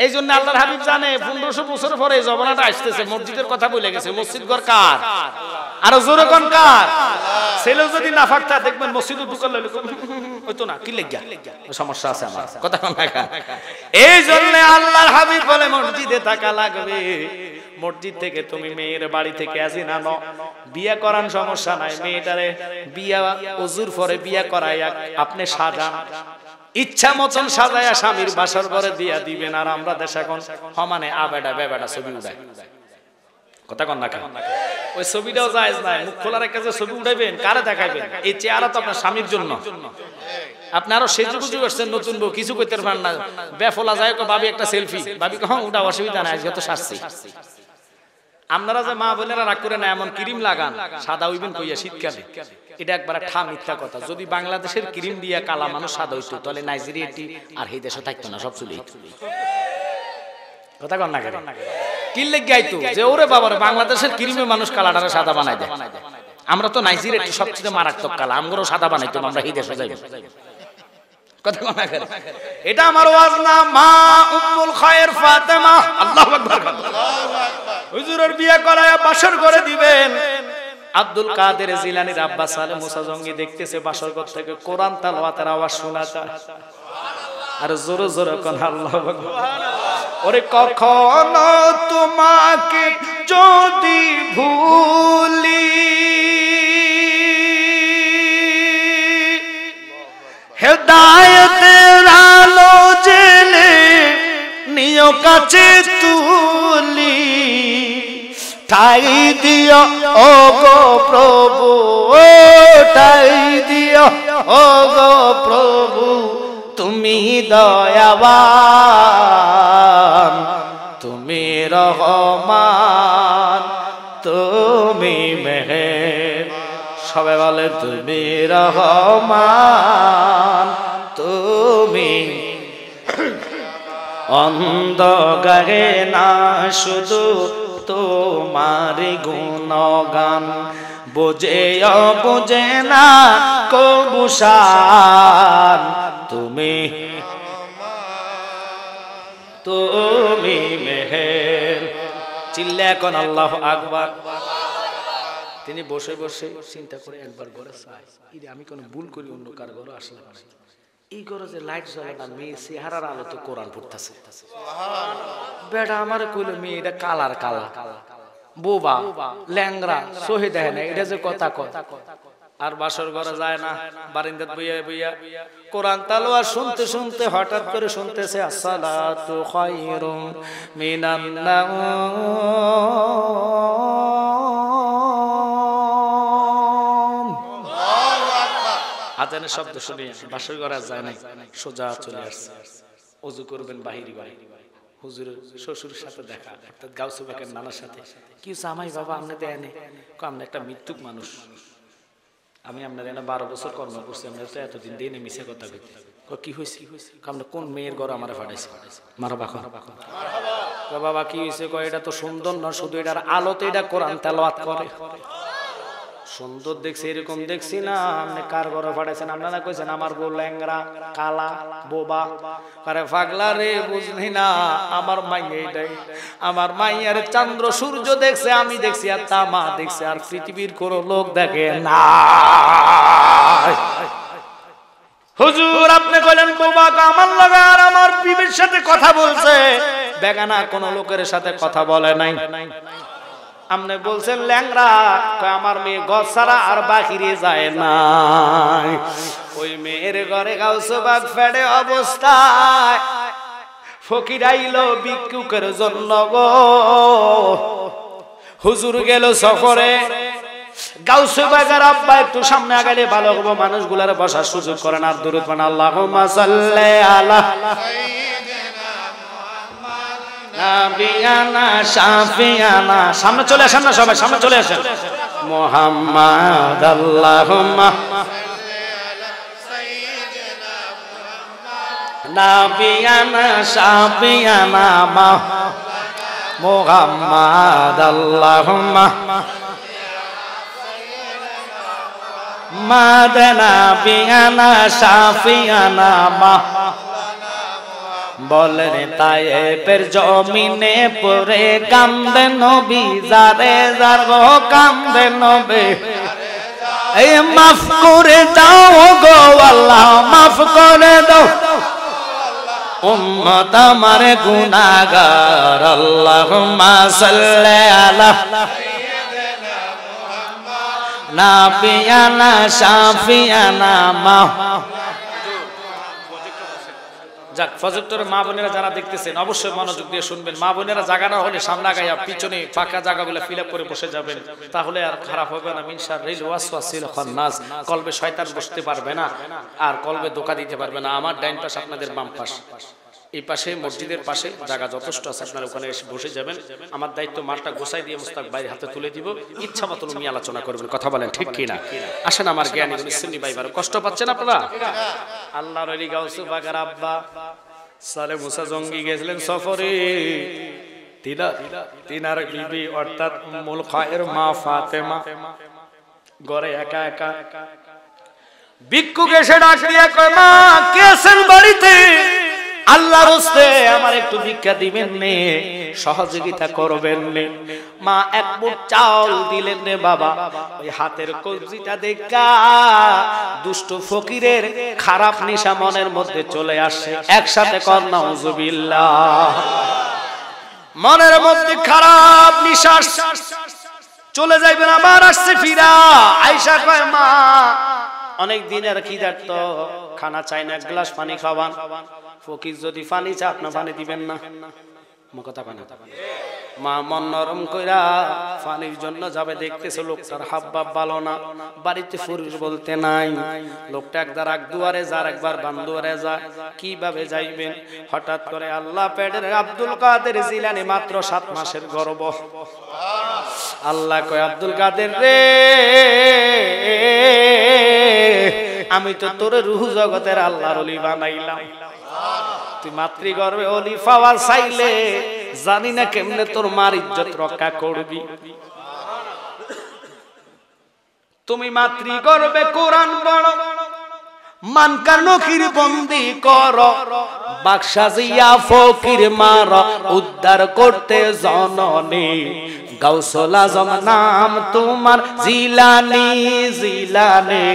এই জন্য আল্লাহর হাবিব জানে 1500 বছর পরে এই জমানাটা আসতেছে, মসজিদের কথা বলে গেছে। মসজিদ ঘর কার? আর জোরে কোন কার? ছেলে যদি নাফাক থাকে দেখবেন মসজিদে ঢুকাল হইতো না, কি লাগিয়া সমস্যা আছে আমার কথা কোন না। এই জন্য আল্লাহর হাবিব বলে মসজিদে থাকা লাগবে। মসজিদ থেকে তুমি মেয়ের বাড়ি থেকে আসি না বিয়া করান সমস্যা নাই, মেয়েটারে বিয়া ওযুর পরে বিয়া করায় আপনি সাজান, ইচ্ছা মতন সাজায়া স্বামীর বাসর ঘরে দিয়া দিবেন। আর আমরা দেশ এখন সমানে আবেডা বেবেডা ছবি উঠাই, কথা কন না। ওই ছবিটাও জায়েজ নাই। মুখ খোলার একটা যে ছবি উঠাইবেন, কারে দেখাইবেন? এই চেহারা তো আপনার স্বামীর জন্য। আপনি আরো সেজুগুজু করছেন, নতুন বউ কিছু করতে পারেন না, বেফলা যায় ভাবি একটা সেলফি, ভাবি কখন ওটা অসুবিধা নাই, আজকে তো শাস্তি। আপনারা যে মা বোনেরা রাগ করে না, এমন ক্রিম লাগান সাদা হইবেন কইয়া শীতকালে, এটা একবার ঠা মিথ্যা কথা। যদি বাংলাদেশের ক্রিম দিয়া কালা মানুষ সাদা হইতো, তাহলে নাইজেরিয়াটি আর এই দেশে থাকতো না, সব চলে কথা কন না। কি লেগে আইতো যে ওরে বাবার বাংলাদেশের ক্রিমে মানুষ কালাটারে সাদা বানাই দেয়। আমরা তো নাইজেরিয়াটি সবচেয়ে মারাত্মক কালা, আমরাও সাদা বানাইতাম, আমরা এই দেশে যাইব। কথা কন না। এটা আমার ওয়াজ না। মা উম্মুল খায়র ফাতেমা, আল্লাহু আকবার, হুজুরের বিয়ে করায়া বাসর করে দিবেন। আব্দুল কাদের জিলানীর আব্বা সালে মুসা জঙ্গি দেখতেছে বাসর ঘর থেকে কোরআন তেলাওয়াতের আওয়াজ শোনা যায়। আর জোরে জোরে কোন আল্লাহু আকবার। ওরে কখনো তোমাকে যদি ভুলি, হেদায়েতের আলো জেলে নিও কাছে তুলি, ঠাই দিও ও গো প্রভু, ঠাই দিও ও গো প্রভু, তুমি দয়াবান, তুমি রহমান, তুমি মেহের। সবাই বলে তুমি রহমান, তুমি অন্ধ গায়ে না শুধু তোমার গুণগান, বোঝে বোঝে না কবুশান, তুমি তুমি মেহের। চিল্লা এখন আল্লাহু আকবার। তিনি বসে বসে চিন্তা করে একবার ঘরে চাই, আমি কোন ভুল করি অন্য কার ঘরে আসলাম, এই ঘরে যে লাইট জ্বলে না, মেয়ে চেহারার আলো তো কোরআন পড়তেছে। বেটা আমার কইল মেয়ে এটা কালার কালা, বোবা ল্যাংরা, সহি দেয় না, এটা যে কথা কয়। আর বাসর ঘরে যায় না, বারিন্দাত বইয়া বইয়া কোরআন তালাওয়াত শুনতে শুনতে হঠাৎ করে শুনতেছে আসসালাতু খায়রুম মিনান নাওম। আজানের শব্দ শুনে বাসর ঘরে যায় নাই, সোজা চলে আসছে। ওযু করবেন বাহির ঘরে, হুজুরের শ্বশুরের সাথে দেখা, অর্থাৎ গাউসে পাকের নানার সাথে। কি জামাই বাবা আপনি দেয়নি? আপনি একটা মৃত্যুক মানুষ, আমি আপনার এনে 12 বছর কর্ম করছি, আমরা তো এতদিন দিয়ে মিশে কথা কইতে। কি হয়েছে? আপনি কোন মেয়ের ঘর আমার ফাটাইছে? মারবা বাবা কি হয়েছে? কয় এটা তো সুন্দর না, শুধু এটার আলোতে এটা কোরআন তেলাওয়াত করে। সুন্দর দেখছি এরকম দেখছি না, আপনি কার ঘরে ফাটাইছেন? আপনারা কইছেন আমার বউ ল্যাংরা কালা বোবা। আরে পাগলা রে, বুঝলি না আমার মাইয়া এটাই, আমার মাইয়ার চন্দ্র সূর্য দেখছে, আমি দেখছি, আর তামা দেখছে, আর পৃথিবীর কোন লোক দেখে না। হুজুর আপনি কইলেন বোবা, আমার লাগা আর আমার বিবির সাথে কথা বলছে, বেগানা কোন লোকের সাথে কথা বলে নাই। আপনি বলছেন ল্যাংরা, আমার মেয়ে ঘর ছাড়া আর বাহিরে যায় না। ওই মেয়ের ঘরে গাউসে পাক ফেড়ে অবস্থায় ফকির আইলো ভিক্ষুকের জন্য গো। হুজুর গেল সফরে, গাউসে পাকের আব্বা একটু সামনে আগালে ভালো হবো, মানুষগুলার বসার সুযোগ করেন। আর দুরূদ পড়েন আল্লাহুম্মা সাল্লি আলা নাবিয়ানা শাফিয়ানা। সামনে চলে আসেন না সবাই, সামনে চলে আসেন। মুহাম্মদ আল্লাহুম্মা নাবিয়ানা শাফিয়ানা মুহাম্মদ আল্লাহুম্মা মাদানা বিয়ানা শাফিয়ানা বলেন তায়েফের জমিনে পড়ে কান্দে নবী যারে যার গো কান্দে নবী এই মাফ করে দাও গো আল্লাহ মাফ করে দাও উম্মত আমার গুনাহগার আল্লাহুম্মা সাল্লি আলা নাবিয়ানা শাফিয়ানা যাক প্রজেক্টর মা বোনেরা যারা দেখতেছেন অবশ্যই মনোযোগ দিয়ে শুনবেন। মা বোনেরা জায়গা না হলে সামনে গায়া পিছনে ফাঁকা জায়গাগুলো ফিল আপ করে বসে যাবেন, তাহলে আর খারাপ হবে না। মিন শাররিল ওয়াসওয়াসিল খান্নাস, কলবে শয়তান বসতে পারবে না আর কলবে ধোঁকা দিতে পারবে না। আমার ডাইন পাশ, আপনাদের বাম পাশ, এই পাশে মসজিদের পাশে জায়গা যথেষ্ট আছে, আপনারা ওখানে এসে বসে যাবেন। আমার দায়িত্ব মালটা গোছাই দিয়ে মুস্তাক বাইরে হাতে তুলে দিব, ইচ্ছা মতো উনি আলোচনা করবেন। কথা বলেন ঠিক কিনা? আসেন আমার জ্ঞানী সুন্নি ভাই, কষ্ট পাচ্ছেন আপনারা? আল্লাহর ওলি গাউসু বাগার আব্বা সালে মুসা জঙ্গি গেছিলেন সফরে, তিনার বিবি অর্থাৎ উম্মুল খায়ের মা ফাতেমা ঘরে একা একা ভিক্ষুক এসে ডাক দিয়া কয়, মা কে আছেন বাড়িতে? আল্লাহর রাস্তে আমার একটু ভিক্ষা দিবেন নে, সহযোগিতা করবেন নে। মা এক মুঠ চাউল দিলেন রে বাবা। ওই হাতের কবজিটা দেখা দুষ্ট ফকিরের খারাপ নেশা মনের মধ্যে চলে আসে। একসাথে কর নাউজুবিল্লাহ। মনের মধ্যে খারাপ নেশা চলে যাইবেন, আবার আসছে ফিরা। আয়েশা কয়, মা অনেক দিনের খিদার্ত, খানা চাই না, এক গ্লাস পানি খাওয়ান। ফকির যদি পানি চা, আপনি পানি দিবেন না? মা মন নরম কইরা পানির জন্য যাবে, দেখতেছে লোকটার হাবভাব ভালো না, বাড়িতে পুরুষ বলতে নাই। লোকটা একবার আগ দুয়ারে যায়, একবার বাম দুয়ারে যায়, কিভাবে যাইবেন? হঠাৎ করে আল্লাহ পেটের আব্দুল কাদের জিলানী মাত্র 7 মাসের গর্ভ। আল্লাহ কয়, আব্দুল কাদের রে, আমি তো তোর রূহ জগতের আল্লাহর ওলি বানাইলাম, তুই মাতৃগর্ভে ওলি পাওয়া চাইলে জানি না কেমনে তোর মার ইজ্জত রক্ষা করবি। তুমি মাতৃগর্ভে কোরআন পড়ো, মানকার নখির বন্দি কর, বাকশাজিয়া ফকির মার উদ্ধার করতে জননী। গাউসুল আজম নাম তোমার জিলানী, জিলানী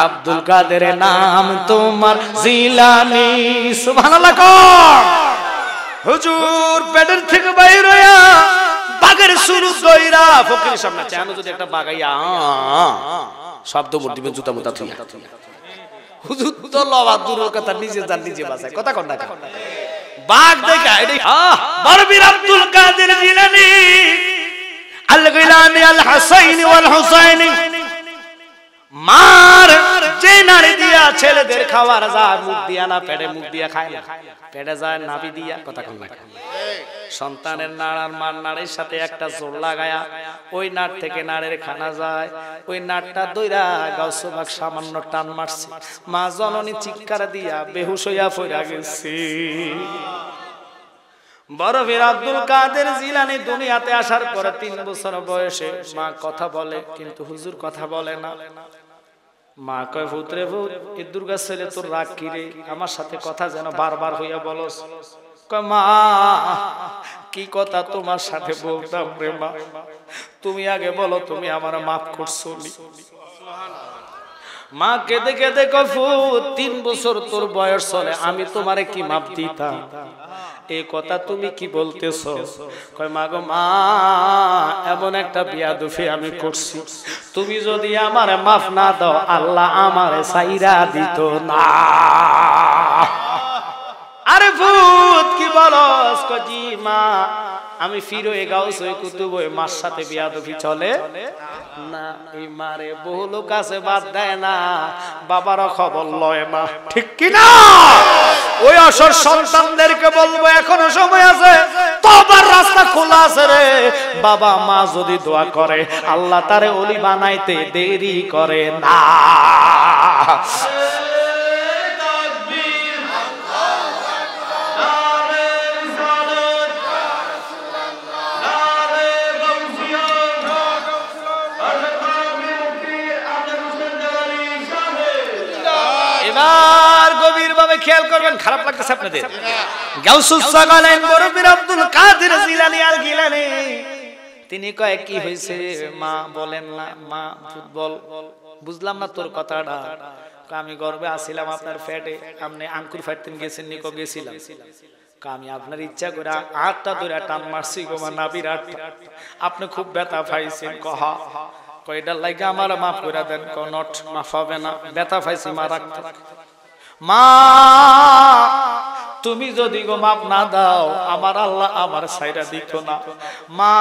আব্দুল কাদের নাম তোমার জিলানী। সুবহানাল্লাহ। হুজুর পেটের থেকে বাইর হইয়া বাগের শুরু কইরা ফকিরের সামনে চানো, যদি একটা বাগাইয়া শব্দ বল দিবেন জুতা মুতা তুই। হুজুর তো লওয়া দূরের কথা, নিজে জান নিজে বাঁচায়। কথা কন না বাগ দেখা এটাই বড় বীর আব্দুল কাদের জিলানী আল গিলানী আল হাসাইনি ওয়াল হুসাইনি। মার যে নাড়ি দিয়া ছেলেদের খাওয়ার যায়, মুখ দিয়া না, পেটে মুখ দিয়া খায় না, পেটে যায় নাভি দিয়া। কথা কন না? সন্তানের নাড় আর মার নাড়ের সাথে একটা জোর লাগায়া ওই নাড় থেকে নাড়ের খানা যায়। ওই নাড়টা দইরা গাউসুল পাক সামান্য টান মারছে, মা জননী চিৎকার দিয়া বেহুশ হইয়া পড়া গেছে। বড় বীর আব্দুল কাদের জিলানী দুনিয়াতে আসার পরে 3 বছর বয়সে মা কথা বলে, কিন্তু হুজুর কথা বলে না। মা কয়, ভূত রে ভূত, এই দুর্গা ছেলে তোর রাগ কি রে? আমার সাথে কথা যেন বারবার হইয়া বলস। কয়, মা কি কথা তোমার সাথে বলতাম রে মা, তুমি আগে বলো তুমি আমার মাফ করছো? মা কেঁদে কেঁদে কয়, ভূত 3 বছর তোর বয়স চলে, আমি তোমারে কি মাফ দিতাম? এই কথা তুমি কি বলতেছো? কয়, মা গো মা, এমন একটা বিয়াদুফি আমি করছি, তুমি যদি আমারে মাফ না দাও আল্লাহ আমারে সাইরা দিত না। আরে ভূত কি বলস? কয়, জি মা, আমি ফিরে গাউস ওই কুতুব ওই মার সাথে বিয়াদবি চলে না। এই মারে বহু লোক আছে বাদ দেয় না, বাবারও খবর লয় না, ঠিক কি না? ওই অসর সন্তানদেরকে বলবো এখনো সময় আছে, তওবার রাস্তা খোলা আছে রে। বাবা মা যদি দোয়া করে আল্লাহ তারে ওলি বানাইতে দেরি করে না। কয় খেয়াল করবেন, খারাপ লাগতেছে আপনাদের? গাউসুস সাগালাইন বড় পীর আব্দুল কাদের জিলানী আল গিলানী তিনি কয় কি হয়েছে মা বলেন না। মা বল, বুঝলাম না তোর কথাটা। আমি গর্বে আসিলাম আপনার ফ্যাটে, আপনি আঙ্কুর ফাটতেন গেছেন নিকো গেছিলাম, আমি আপনার ইচ্ছা করে আটটা ধরে টান মারছি গো মা নাবির আট, আপনি খুব ব্যথা পাইছেন। কহা কয়টার লাগে আমার মাফ করে দেন। ক নট মাফ হবে না, ব্যথা পাইছি মা রাখতে। মা তুমি যদি গো মাপ না দাও আমার আল্লাহ আমার সাইরা দিত না। মা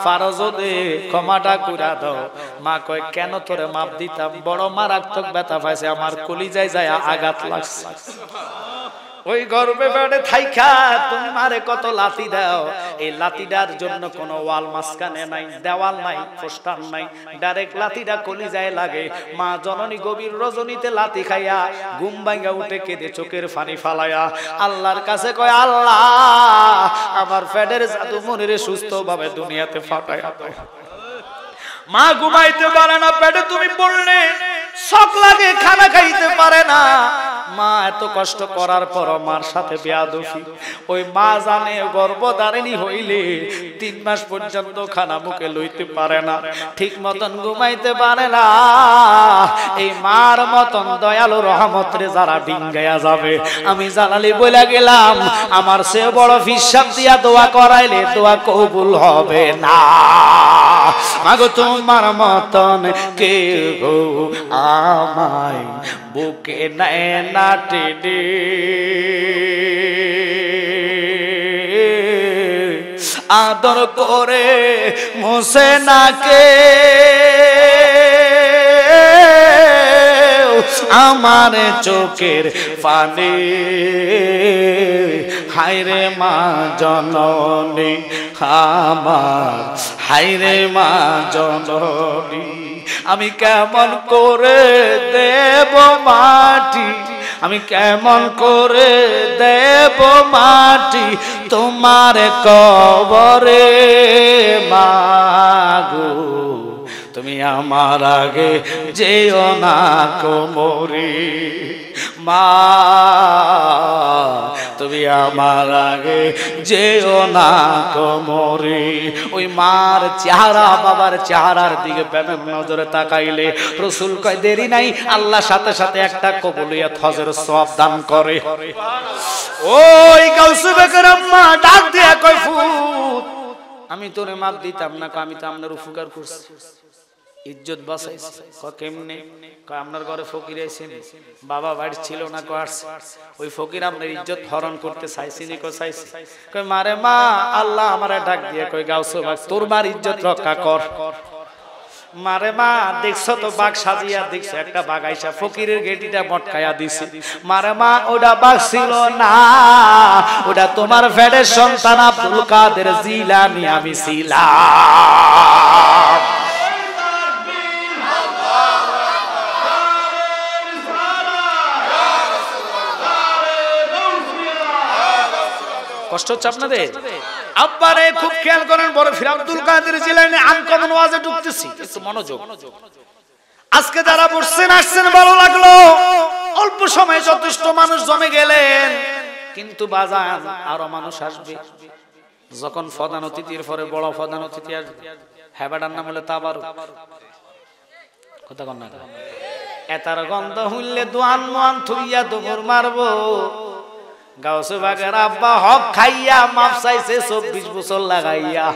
ফারজ দে ক্ষমাটা কইরা দাও। মা কয় কেন তোরে মাপ দিতাম, বড় মারাত্মক ব্যথা পাইছে, আমার কলিজায় যায় আঘাত লাগছে। ওই গর্বে বেড়ে থাইকা তুমি মারে কত লাথি দাও, এই লাথিটার জন্য কোনো ওয়াল মাঝখানে নাই, দেওয়াল নাই, পোস্টার নাই, ডাইরেক্ট লাথিটা কলিজায় লাগে। মা জননী গভীর রজনীতে লাথি খাইয়া ঘুম ভাঙা উঠে কেঁদে চোখের পানি ফালাইয়া আল্লাহর কাছে কয় আল্লাহ আমার ফেডের জাদু মনিরে সুস্থভাবে দুনিয়াতে ফাটাইয়া দাও। মা ঘুমাইতে পারে না, পেটে তুমি পড়লে শক লাগে, খানা খাইতে পারে না। মা এত কষ্ট করার পর মার সাথে বেয়াদবি। ওই মা জানে গর্ভধারিণী হইলে 3 মাস পর্যন্ত খানা মুখে লইতে পারে না, ঠিক মতন ঘুমাইতে পারে না। এই মার মতন দয়ালু রহমতরে যারা ডিঙ্গায়া যাবে, আমি জানালি বইলা গেলাম আমার সে বড় হিসাব দিয়া দোয়া করাইলে দোয়া কবুল হবে না। মাগো তোমার মতন কে গো আমায় বুকে নেয় না টেনে, আদর করে মোসে না কে আমার চোখের পানি। হায়রে মা জননী আমার, হায়রে মা জননী আমি কেমন করে দেব মাটি, আমি কেমন করে দেব মাটি তোমার কবরে। মাগো তুমি আমার আগে যেও না কোমরে, মা তুমি আমার আগে যেও না কোমরে। ওই মার চেহারা বাবার চেহারার দিকে প্রেমের নজরে তাকাইলে রাসূল কয় দেরি নাই, আল্লাহ সাথে সাথে একটা কবুলিয়ত হজের সওয়াব দান করে। ওই গাউসে বেকের আম্মা ডাক দিয়া কয় ফুত আমি তোরে মাপ দিতাম না, আমি তো আপনার উপকার করছি, ইজ্জত বাঁচাইছি। কেমনে? আপনার ঘরে ফকির আইছেন, বাবা বাড়ি ছিল না, ওই ফকির আপনার ইজ্জত হরণ করতে চাইছি নি? চাইছি। কই মারে মা আল্লাহ আমারে ডাক দিয়ে কই গাউসে বাগ তোর মার ইজ্জত রক্ষা কর। মারে মা দেখছো তো বাঘ সাজিয়া, দেখছো একটা বাঘ আইসা ফকিরের গেটিটা মটকায়া দিছে। মারে মা ওটা বাঘ ছিল না, ওটা তোমার ফেডের সন্তান আব্দুল কাদের জিলানী আমি ছিলাম। কষ্ট হচ্ছে আপনাদের? আব্বারে খুব খেয়াল করেন, বড় পীর আব্দুল কাদের জিলানী আনকমন ওয়াজে ঢুকতেছি, একটু মনোযোগ। আজকে যারা বসছেন আসছেন ভালো লাগলো, অল্প সময়ে যথেষ্ট মানুষ জমে গেলেন, কিন্তু বাজান আরো মানুষ আসবে। যখন প্রধান অতিথির পরে বড় প্রধান অতিথি আসবে, হেবাডার নাম হলো তাবারুক, কথা কন না, এতার গন্ধ হইলে দোয়ান মোয়ান থুইয়া দুপুর মারবো। গাউসে বাগের আব্বা হক খাইয়া মাপ চাইছে 24 বছর লাগাইয়া,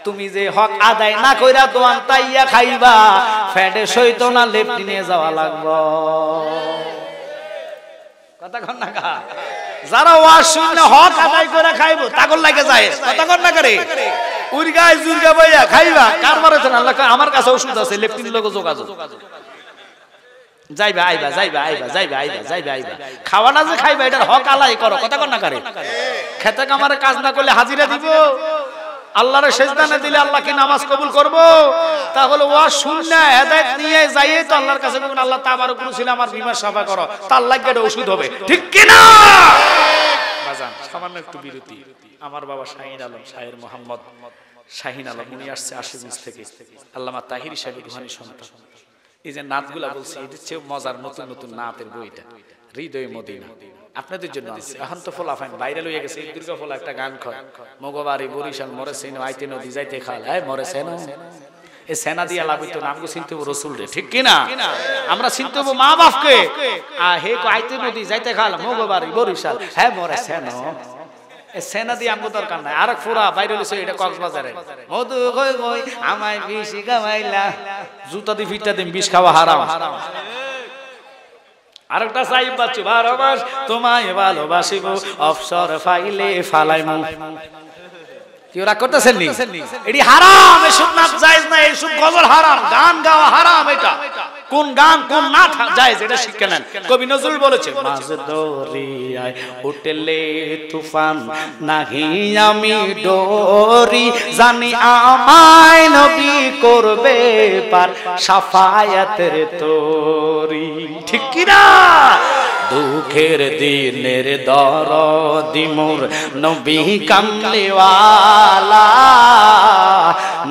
তুমি যে হক আদায় না কইরা দোয়ান তাইয়া খাইবা, ফেডে সইতো না লেফটিনে যাওয়া লাগবো। কথা কন না কা? যারা ওয়াজ শুনে হক আদায় করে খাইবো তাগল লাগে যায়, কথা কন না করে উরগায় জুরগা বইয়া খাইবা কার মারেছেন আল্লাহ আমার কাছে ওষুধ আছে, লেফটিনের লগে যোগাযোগ। যাইবা আইবা, যাইবা আইবা, যাইবা আইবা, যাইবা আইবা, খাওয়াটা যে খাইবা এটার হক আলাই করো, কথা কন না করে। খেতে কামারে কাজ না করলে হাজিরা দিব, আল্লাহরে সেজদা না দিলে আল্লাহ কি নামাজ কবুল করবো? তাহলে ওয়াজ শুননা হেদায়েত নিয়ে যাইয়ে তো আল্লাহর কাছে বলুন আল্লাহ তাবারক ছিল আমার বিমার সাফা করো, তার লাগে এটা ওষুধ হবে, ঠিক কি না? বাজান সামান্য একটু বিরতি। আমার বাবা শাহিন আলম, শাহের মোহাম্মদ শাহিন আলম, উনি আসছে আশিগঞ্জ থেকে, আল্লামা তাহির সাহেবের রুহানি সন্তান। এই যে নাতগুলা বলছি, এদের চেয়ে মজার নতুন নতুন নাতের বইটা হৃদয় মদিনা, আপনাদের জন্য আছে। এখন তো ফোলা ফাইন ভাইরাল হয়ে গেছে, দীর্ঘ ফোলা একটা গান কয়, মগবাড়ি বরিশাল মরে সেন আইতে নদী যাইতে খাল, হ্যাঁ মরে সেন এই সেনা দিয়া লাভিত নামগো চিনতে হবো রসুল রে, ঠিক কিনা? আমরা চিনতে হবো মা বাপকে। হে আইতে নদী যাইতে খাল মগবাড়ি বরিশাল, হ্যাঁ মরে সেন সেনা দিয়ে আমগো দরকার নাই। আর ফুরা বাইরে হইছে এটা কক্সবাজারে, মধু কই কই আমায় বিষ খাওয়াইলা, জুতা দি ফিটা দিন বিষ খাওয়া হারাম। আরেকটা সাইব বাচ্চু ভালোবাস তোমায় ভালোবাসিব অবসর পাইলে ফালাইমু। কি ওরা করতেছেন নি? এটি হারাম, এসব নাচ জায়েজ না, এসব গজল হারাম, গান গাওয়া হারাম। এটা কোন গান কোন নাচ জায়েজ এটা শিখে নেন। কবি নজরুল বলেছে, মাঝ দরিয়ায় উঠলে তুফান নাহি আমি ডরি, জানি আমায় নবী করবে পার সাফায়াতের তরি, ঠিক কি না? দুঃখের দিনের দরদি মোর নবী কামলেওয়ালা,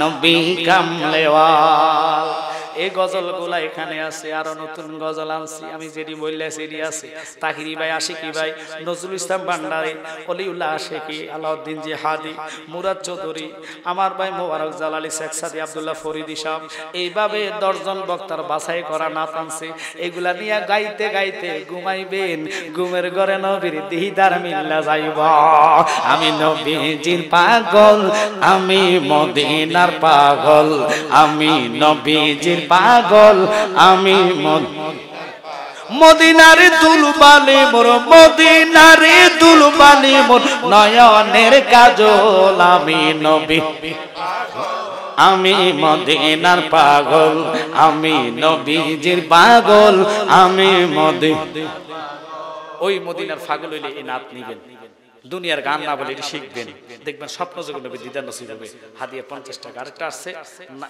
নবী কামলেওয়ালা। এই গজল গুলা এখানে আছে, আরো নতুন গজল আনছি আমি, যেটি বললে সেটি আছে। তাহিরি ভাই, আশিকি ভাই, নজরুল ইসলাম ভান্ডারী, অলিউল্লাহ আশিকি, আলাউদ্দিন জিহাদি, মুরাদ চৌধুরী, আমার ভাই মোবারক জালালি, শেখ সাদি, আব্দুল্লাহ ফরিদি সাহেব, এইভাবে 10 জন বক্তার বাছাই করা নাত আনছে। এগুলা নিয়ে গাইতে গাইতে ঘুমাইবেন, ঘুমের ঘরে নবীর দিদার মিল্লা যাইব। আমি নবীজির পাগল, আমি মদিনার পাগল, আমি নবীজির পাগল, আমি মদিনার দুলবালি মোর, মদিনার দুলবালি মোর নয়নের কাজল, আমি নবী, আমি মদিনার পাগল, আমি নবীজির পাগল, আমি ওই মদিনার পাগল হইলে এই নাত নিবেন। দুনিয়ার গান না বলে শিখবেন, দেখবেন স্বপ্ন যখন নবী দিদার নসিব হবে। হাদিয়া 50 টাকা। আরেকটা আছে,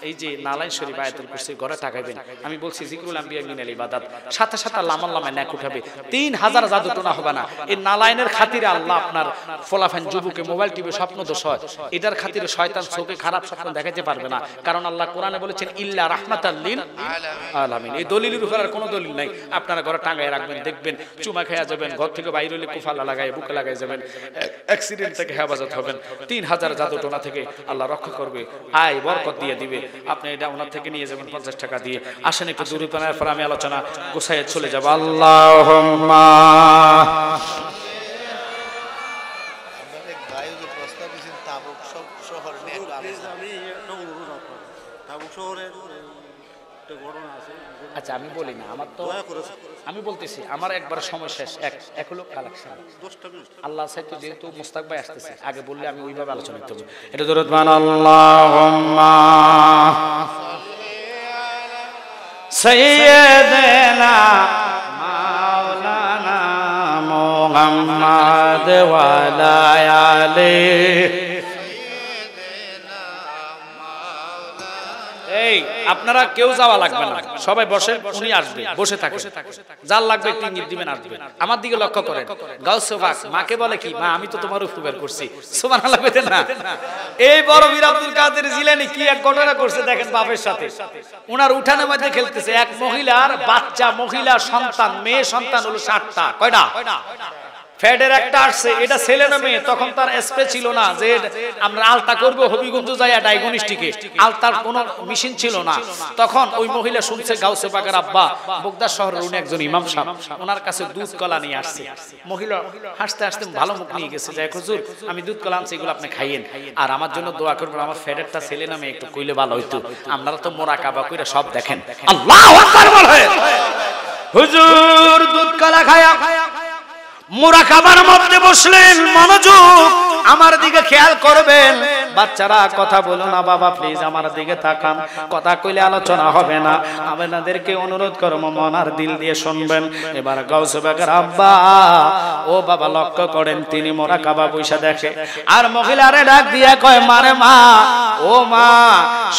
এই যে নালাইন শরীফ আয়াতুল কুরসি ঘরে টাকাইবেন। আমি বলছি জিকরুল আম্বিয়া মিনাল ইবাদাত, সাথে সাথে লামাল্লামে নেক উঠাবে, 3000 জাদু টোনা হবে না। এই নালাইনের খাতিরে আল্লাহ আপনার ফলাফান যুবকে মোবাইল টিভি স্বপ্ন দোষ হয়, এটার খাতিরে শয়তান চোখে খারাপ স্বপ্ন দেখাতে পারবে না। কারণ আল্লাহ কোরআনে বলেছেন ইল্লা রাহমাতাল লিল আলামিন। এই দলিলের উপর আর কোনো দলিল নাই। আপনারা ঘরে টাঙ্গায় রাখবেন, দেখবেন চুমা খেয়া যাবেন, ঘর থেকে বাইরে হলে কুফালা লাগায় বুকে লাগাই যাবেন, অ্যাক্সিডেন্ট থেকে হেফাজত হবেন। 3000 জাদু টোনা থেকে আল্লাহ রক্ষা করবে, আয় বরকত দিয়ে দিবে। আপনি এটা ওনার থেকে নিয়ে যাবেন 50 টাকা দিয়ে। আসেন একটু দূরে পানার পর আমি আলোচনা গোছায় চলে যাব। আল্লাহুম্মা আচ্ছা আমি বলি না, আমার তো আমি বলতেছি আমার একবার সময় শেষ, এক হলো কালেকশন। আল্লাহ সাইতো যেহেতু মুস্তাক ভাই আসতেছে, আগে বললে আমি ওইভাবে আলোচনা করতে পারবো। এটা দরুদ মান আল্লাহুম্মা সাইয়্যিদানা মাওলানা মুহাম্মদ ওয়া আলা আলিহি। এই আপনারা কেউ যাওয়া লাগবে না, সবাই বসে, উনি আসবে, বসে থাকে, যার লাগবে একটু ইঙ্গিত দিবেন, আসবে। আমার দিকে লক্ষ্য করেন। গাউসে পাক মাকে বলে কি, মা আমি তো তোমার উপকার করছি, সুবহানাল্লাহ বলেন না? এই বড় বীর আব্দুল কাদের জিলানী কি এক ঘটনা করছে দেখেন বাপের সাথে। উনার উঠানের মধ্যে খেলতেছে, এক মহিলার বাচ্চা, মহিলা সন্তান, মেয়ে সন্তান হলো 60টা। কয়টা? ফ্যাডের একটা আসছে, এটা ছেলে না মেয়ে? তখন তার স্প্রে ছিল না যে আমরা আলতা করবো হবিগঞ্জ যাইয়া ডায়াগনস্টিকে, আলতার কোনো মেশিন ছিল না। তখন ওই মহিলা শুনছে গাউসে পাকের আব্বা বগদাদ শহরের উনি একজন ইমাম সাহেব, ওনার কাছে দুধ কলা নিয়ে আসছে। মহিলা হাসতে হাসতে ভালো মুখ নিয়ে গেছে, যে হুজুর আমি দুধ কলা আনছি, এগুলো আপনি খাইয়েন, আর আমার জন্য দোয়া করবেন, আমার ফ্যাডেরটা ছেলে না মেয়ে একটু কইলে ভালো হইতো। আপনারা তো মোরাকাবা কইরা সব দেখেন। আল্লাহু আকবার বলে। হুজুর দুধ কলা খায়া মুরাকাবার মধ্যে বসলেন। মনোযোগ, আমার দিকে খেয়াল করবেন। বাচ্চারা কথা বলো না বাবা, প্লিজ আমার দিকে তাকান, কথা কইলে আলোচনা হবে না। আপনাদেরকে অনুরোধ করব মন আর দিল দিয়ে শুনবেন। এবার গাউসে পাকের আব্বা, ও বাবা লক্ষ্য করেন, তিনি মুরাকাবা বইসা দেখে, আর মহিলারে ডাক দিয়া কয়, মারে মা, ও মা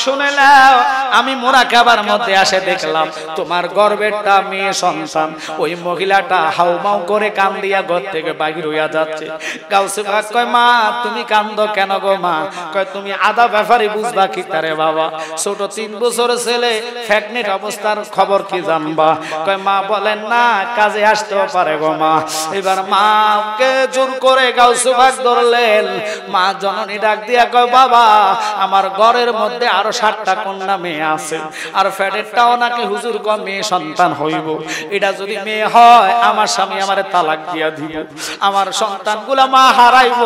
শুনে নাও, আমি মুরাকাবার মধ্যে আসে দেখলাম তোমার গর্ভেরটা মেয়ে সন্তান। ওই মহিলাটা হাউমাউ করে কান দিয়া ঘর থেকে বাহির হইয়া যাচ্ছে। গাউসে পাক কয়, মা তুমি কান্দো কেন গো মা? কয় তুমি আদা ব্যাপারে বুঝবা কি তারে বাবা, ছোট 3 বছরের ছেলে প্রেগনেন্ট অবস্থার খবর কি জানবা? কয় মা বলেন না, কাজে আসতেও পারে গো মা। এবার মাকে জোর করে গাউসে পাক ধরলেন। মা জননী ডাক দিয়া কয় বাবা, আমার ঘরের মধ্যে আরো 7টা কন্যা মেয়ে আছে, আর ফ্যাটেরটাও নাকি হুজুর কম মেয়ে সন্তান হইব। এটা যদি মেয়ে হয় আমার স্বামী আমারে তালাক দিয়া দিব, আমার সন্তানগুলা মা হারাইব,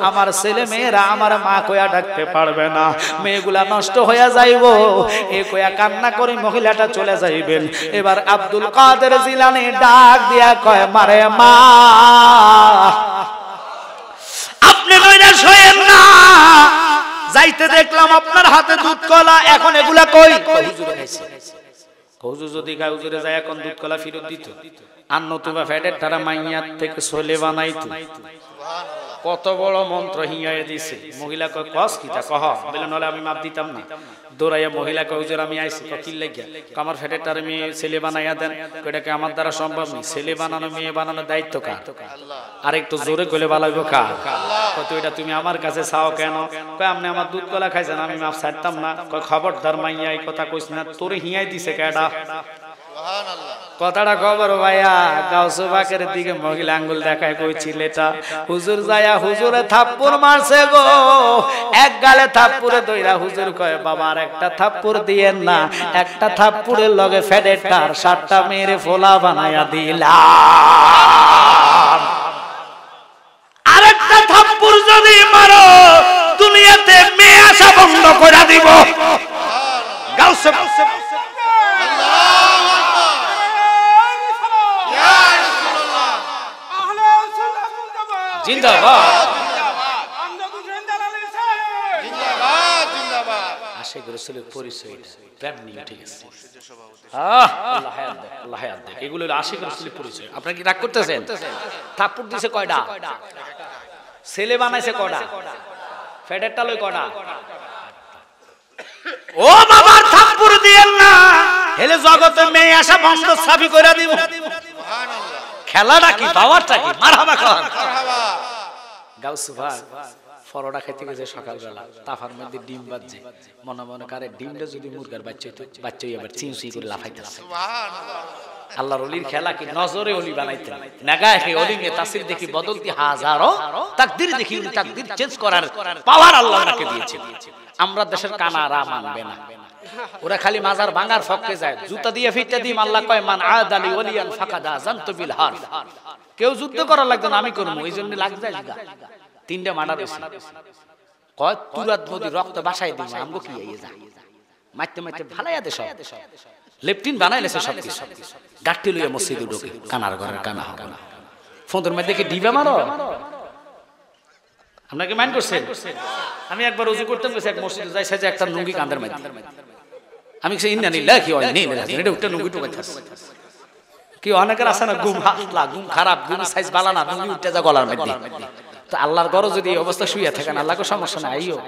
আমার ছেলে মেয়েরা আমার মা কইয়া ডাকতে পারবে না, মেয়েগুলা নষ্ট হইয়া যাইব। এ কইয়া কান্না করে মহিলাটা চলে যাইবেন। এবার আব্দুল কাদের জিলানী ডাক দিয়া কয় মারে মা, আপনি নইরা শোয়েন না, যাইতে দেখলাম আপনার হাতে দুধ কলা, এখন এগুলা কই? হুজুরে খাইছে। হুজুর যদি গায় হুজুরে যায় এখন দুধ কলা ফেরত দিত, আর নতুবা ফ্যাটের তারা মাইয়ার থেকে ছোলে বানাইতো। কত বড় মন্ত্র হিয়ায় দিছে। মহিলা কয় কস কিটা কহ, বলে নলে আমি মাপ দিতাম না। দৌড়াইয়া মহিলা কয় হুজুর আমি আইছি। কি লাগিয়া? আমার ফ্যাটের তার মেয়ে ছেলে বানাইয়া দেন। এটাকে আমার দ্বারা সম্ভব নেই, ছেলে বানানো মেয়ে বানানোর দায়িত্ব কার? আর একটু জোরে কইলে ভালো কার? কত এটা তুমি আমার কাছে চাও কেন? কয় আপনি আমার দুধ কলা খাইছেন, আমি মাপ ছাড়তাম না। কয় খবরদার মাইয়া এই কথা কইছ না, তোরে হিয়াই দিছে কেডা? কথাটা খবর ভাইয়া। গাউসে পাকের দিকে মহিলা আঙ্গুল দেখায় কইছিল এটা হুজুর যায়া হুজুরে থাপ্পড় মারছে গো। এক গালে থাপ্পড়ে দইরা হুজুর কয় বাবা আর একটা থাপ্পড় দিয়েন না, একটা থাপ্পড়ের লগে ফেডেটার 7টা মেরে ফোলা বানায়া দিলাম। আরেকটা থাপ্পড় যদি মারো দুনিয়াতে মেয়ে আসা বন্ধ করে দিব। গাউসে জিন্দাবাদ, আশিক রাসূলের পরিচয় প্রেম নিয়ে ঠিক আছে। আল্লাহ হায়াত দেয়, আল্লাহ হায়াত দেয়। এগুলো আশিক রাসূলের পরিচয়। আপনারা কি রাগ করতেছেন? থাপ্পড় দিছে কয়টা? ছেলে বানাইছে কয়টা? ফেডেরটা লই কয়টা? ও বাবার থাপ্পড় দিয়েন না, হেলে জগতে মেয়ে আসা বন্ধ সাফি করে দিব। সুবহানাল্লাহ। খেলাটা কি, পাওয়ারটা কি? মারহাবা খান। মারহাবা। গাউসে পাক পরোটা খেতে গেছে সকালবেলা, তাফার মধ্যে ডিম বাজছে। মনে মনে করে ডিমটা যদি মুরগার বাচ্চা হইতো, বাচ্চা আবার চিউচি করে লাফাইতেছে। সুবহানাল্লাহ। আল্লাহর ওলির খেলা কি নজরে ওলি বানাইতেন। নাগায় হে ওলি মে তাসির দেখি বদলতি হাজারো, তাকদীর দেখি উনি তাকদীর চেঞ্জ করার পাওয়ার আল্লাহ ওনাকে দিয়েছেন। আমরা দেশের কানারা মানবে না, ওরা খালি মাজার ভাঙার ফককে যায়, জুতা দিয়ে ফিটটা দিয়ে আল্লাহ কয় মান আদালি ওলিয়ান ফাকাদা জানতু বিল হার। কেউ যুদ্ধ করার লাগতো না, আমি করবো, এই জন্য লাগ যায়। 3টা মার্ডার হইছে, কয় তুরাত নদী রক্ত বাসায় দিই আমগো কি আইয়ে যায়, মারতে মারতে ভালাইয়া দেশ লেফটিন বানাইলেছে সব কিছু। গাট্টি লইয়া মসজিদে ঢোকে, কানার ঘরের কানা হবে না। ফোনের মধ্যে কি ডিবে মারো? আপনাকে মাইন্ড করছেন? আমি একবার ওযু করতাম গেছে এক মসজিদে, যাই সাজে একটা লুঙ্গি কাঁধের মধ্যে, আমি সে ইন্না নিল্লাহ কি হয় নেই এটা উঠতে লুঙ্গি টুকাইতাছে। কি অনেকের আছে না ঘুম হাতলা, ঘুম খারাপ, ঘুম সাইজ বালা না, লুঙ্গি উঠতে যা গলার মধ্যে। তো আল্লাহর ঘরে যদি এই অবস্থা শুইয়া থাকেন, আল্লাহকে সমস্যা নাই, আইও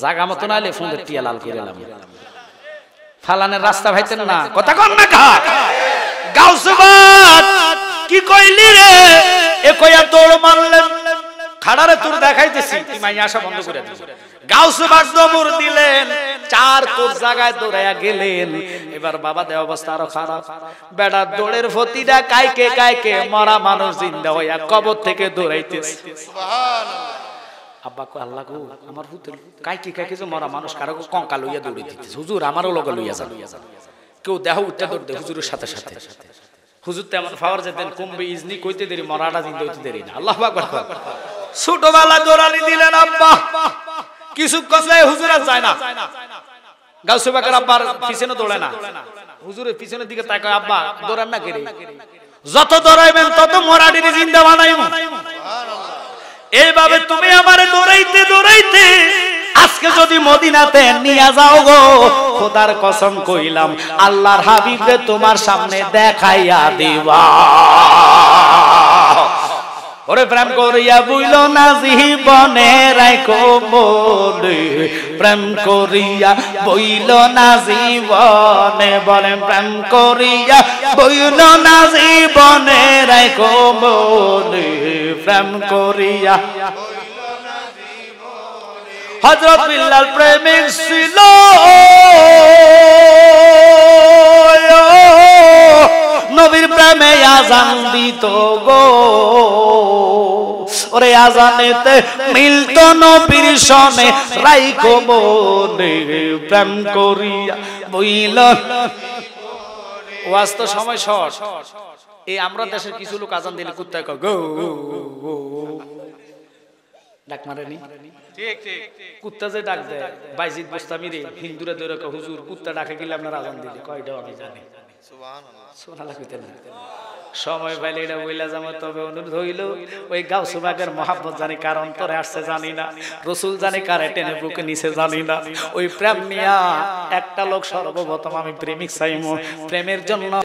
জাগা মতো নাইলে ফোনের টিয়া লাল করে এলাম। ফালানের রাস্তা ভাইতেন না, কথা কন না কা। গাউসে পাক কি কইলি রে? এ কইয়া দৌড় মারলেন। খাড়ারে তোর দেখাইতেছি, তুই মাইয়া আসা বন্ধ করে দিস। গাউসে পাক দৌড় দিলেন, 4 কোর জায়গায় দৌড়াইয়া গেলেন। এবার বাবা দেহ অবস্থা আরো খারাপ। বেড়া দৌড়ের ফতিটা কাইকে কাইকে মরা মানুষ জিন্দা হইয়া কবর থেকে দৌড়াইতেছে। সুবহানাল্লাহ। আব্বা কো আল্লাহ গো, আমার পুত্র কাইকে কাইকে যে মরা মানুষ কারো কঙ্কাল লইয়া দৌড়ে দিতেছে, হুজুর আমারও লগে লইয়া যান। কেউ দেহ উঠতে দৌড় হুজুরের সাথে সাথে। হুজুর তেমন পাওয়ার যেতেন, কমবে ইজনি কইতে দেরি, মরাটা জিন্দা হইতে দেরি না। আল্লাহু আকবার। ছোটবেলা দৌড়ানি দিলেন আব্বা, কিছু কসলে হুজুর আর যায় না। গাউসে পাকের আব্বার পিছনে দৌড়ে না, হুজুরের পিছনের দিকে তাকায়, আব্বা দৌড়ান না কেরে, যত দৌড়াইবেন তত মরাডিরে জিন্দা বানাইমু। সুবহানাল্লাহ। এইভাবে তুমি আমারে দৌড়াইতে দৌড়াইতে আজকে যদি মদিনাতে নিয়ে যাও গো, খোদার কসম কইলাম আল্লাহর হাবিবকে তোমার সামনে দেখাইয়া দিবা। ওরে প্রেম করিয়া বুইল না জীবনে রাইখো মনে, প্রেম করিয়া বইল না জীবনে, বলে প্রেম করিয়া বইল না জীবনে রাইখো মনে, প্রেম করিয়া হযরত বিল্লাল প্রেমিক ছিল নবীর প্রেমে আযান দিত গো ওরে আযানেতে মিলত নবীর সনে রাইখো মনে প্রেম করিয়া বইল ওয়াজ তো সময় শর্ট এই আমরা দেশের কিছু লোক আযান দিলে কুত্তা কয় গো ডাক মারেনি ঠিক ঠিক কুত্তা যে ডাক দেয় বাইজিদ গোস্তামি রে হিন্দুরা ধরে কয় হুজুর কুত্তা ডাকে গেলে আপনারা আযান দিলে কয়টা আমি জানি সুবহানাল্লাহ সুবহানাল্লাহ কইতেন না সময় পাইলে এটা বইলা যাবো তবে অনুরোধ হইল ওই গাউসে পাকের মহব্বত জানি কার অন্তরে আসছে জানি না রাসূল জানি কারে টেনে বুকে নিচে জানি না ওই প্রেম নিয়া একটা লোক সর্বপ্রথম আমি প্রেমিক চাইমু প্রেমের জন্য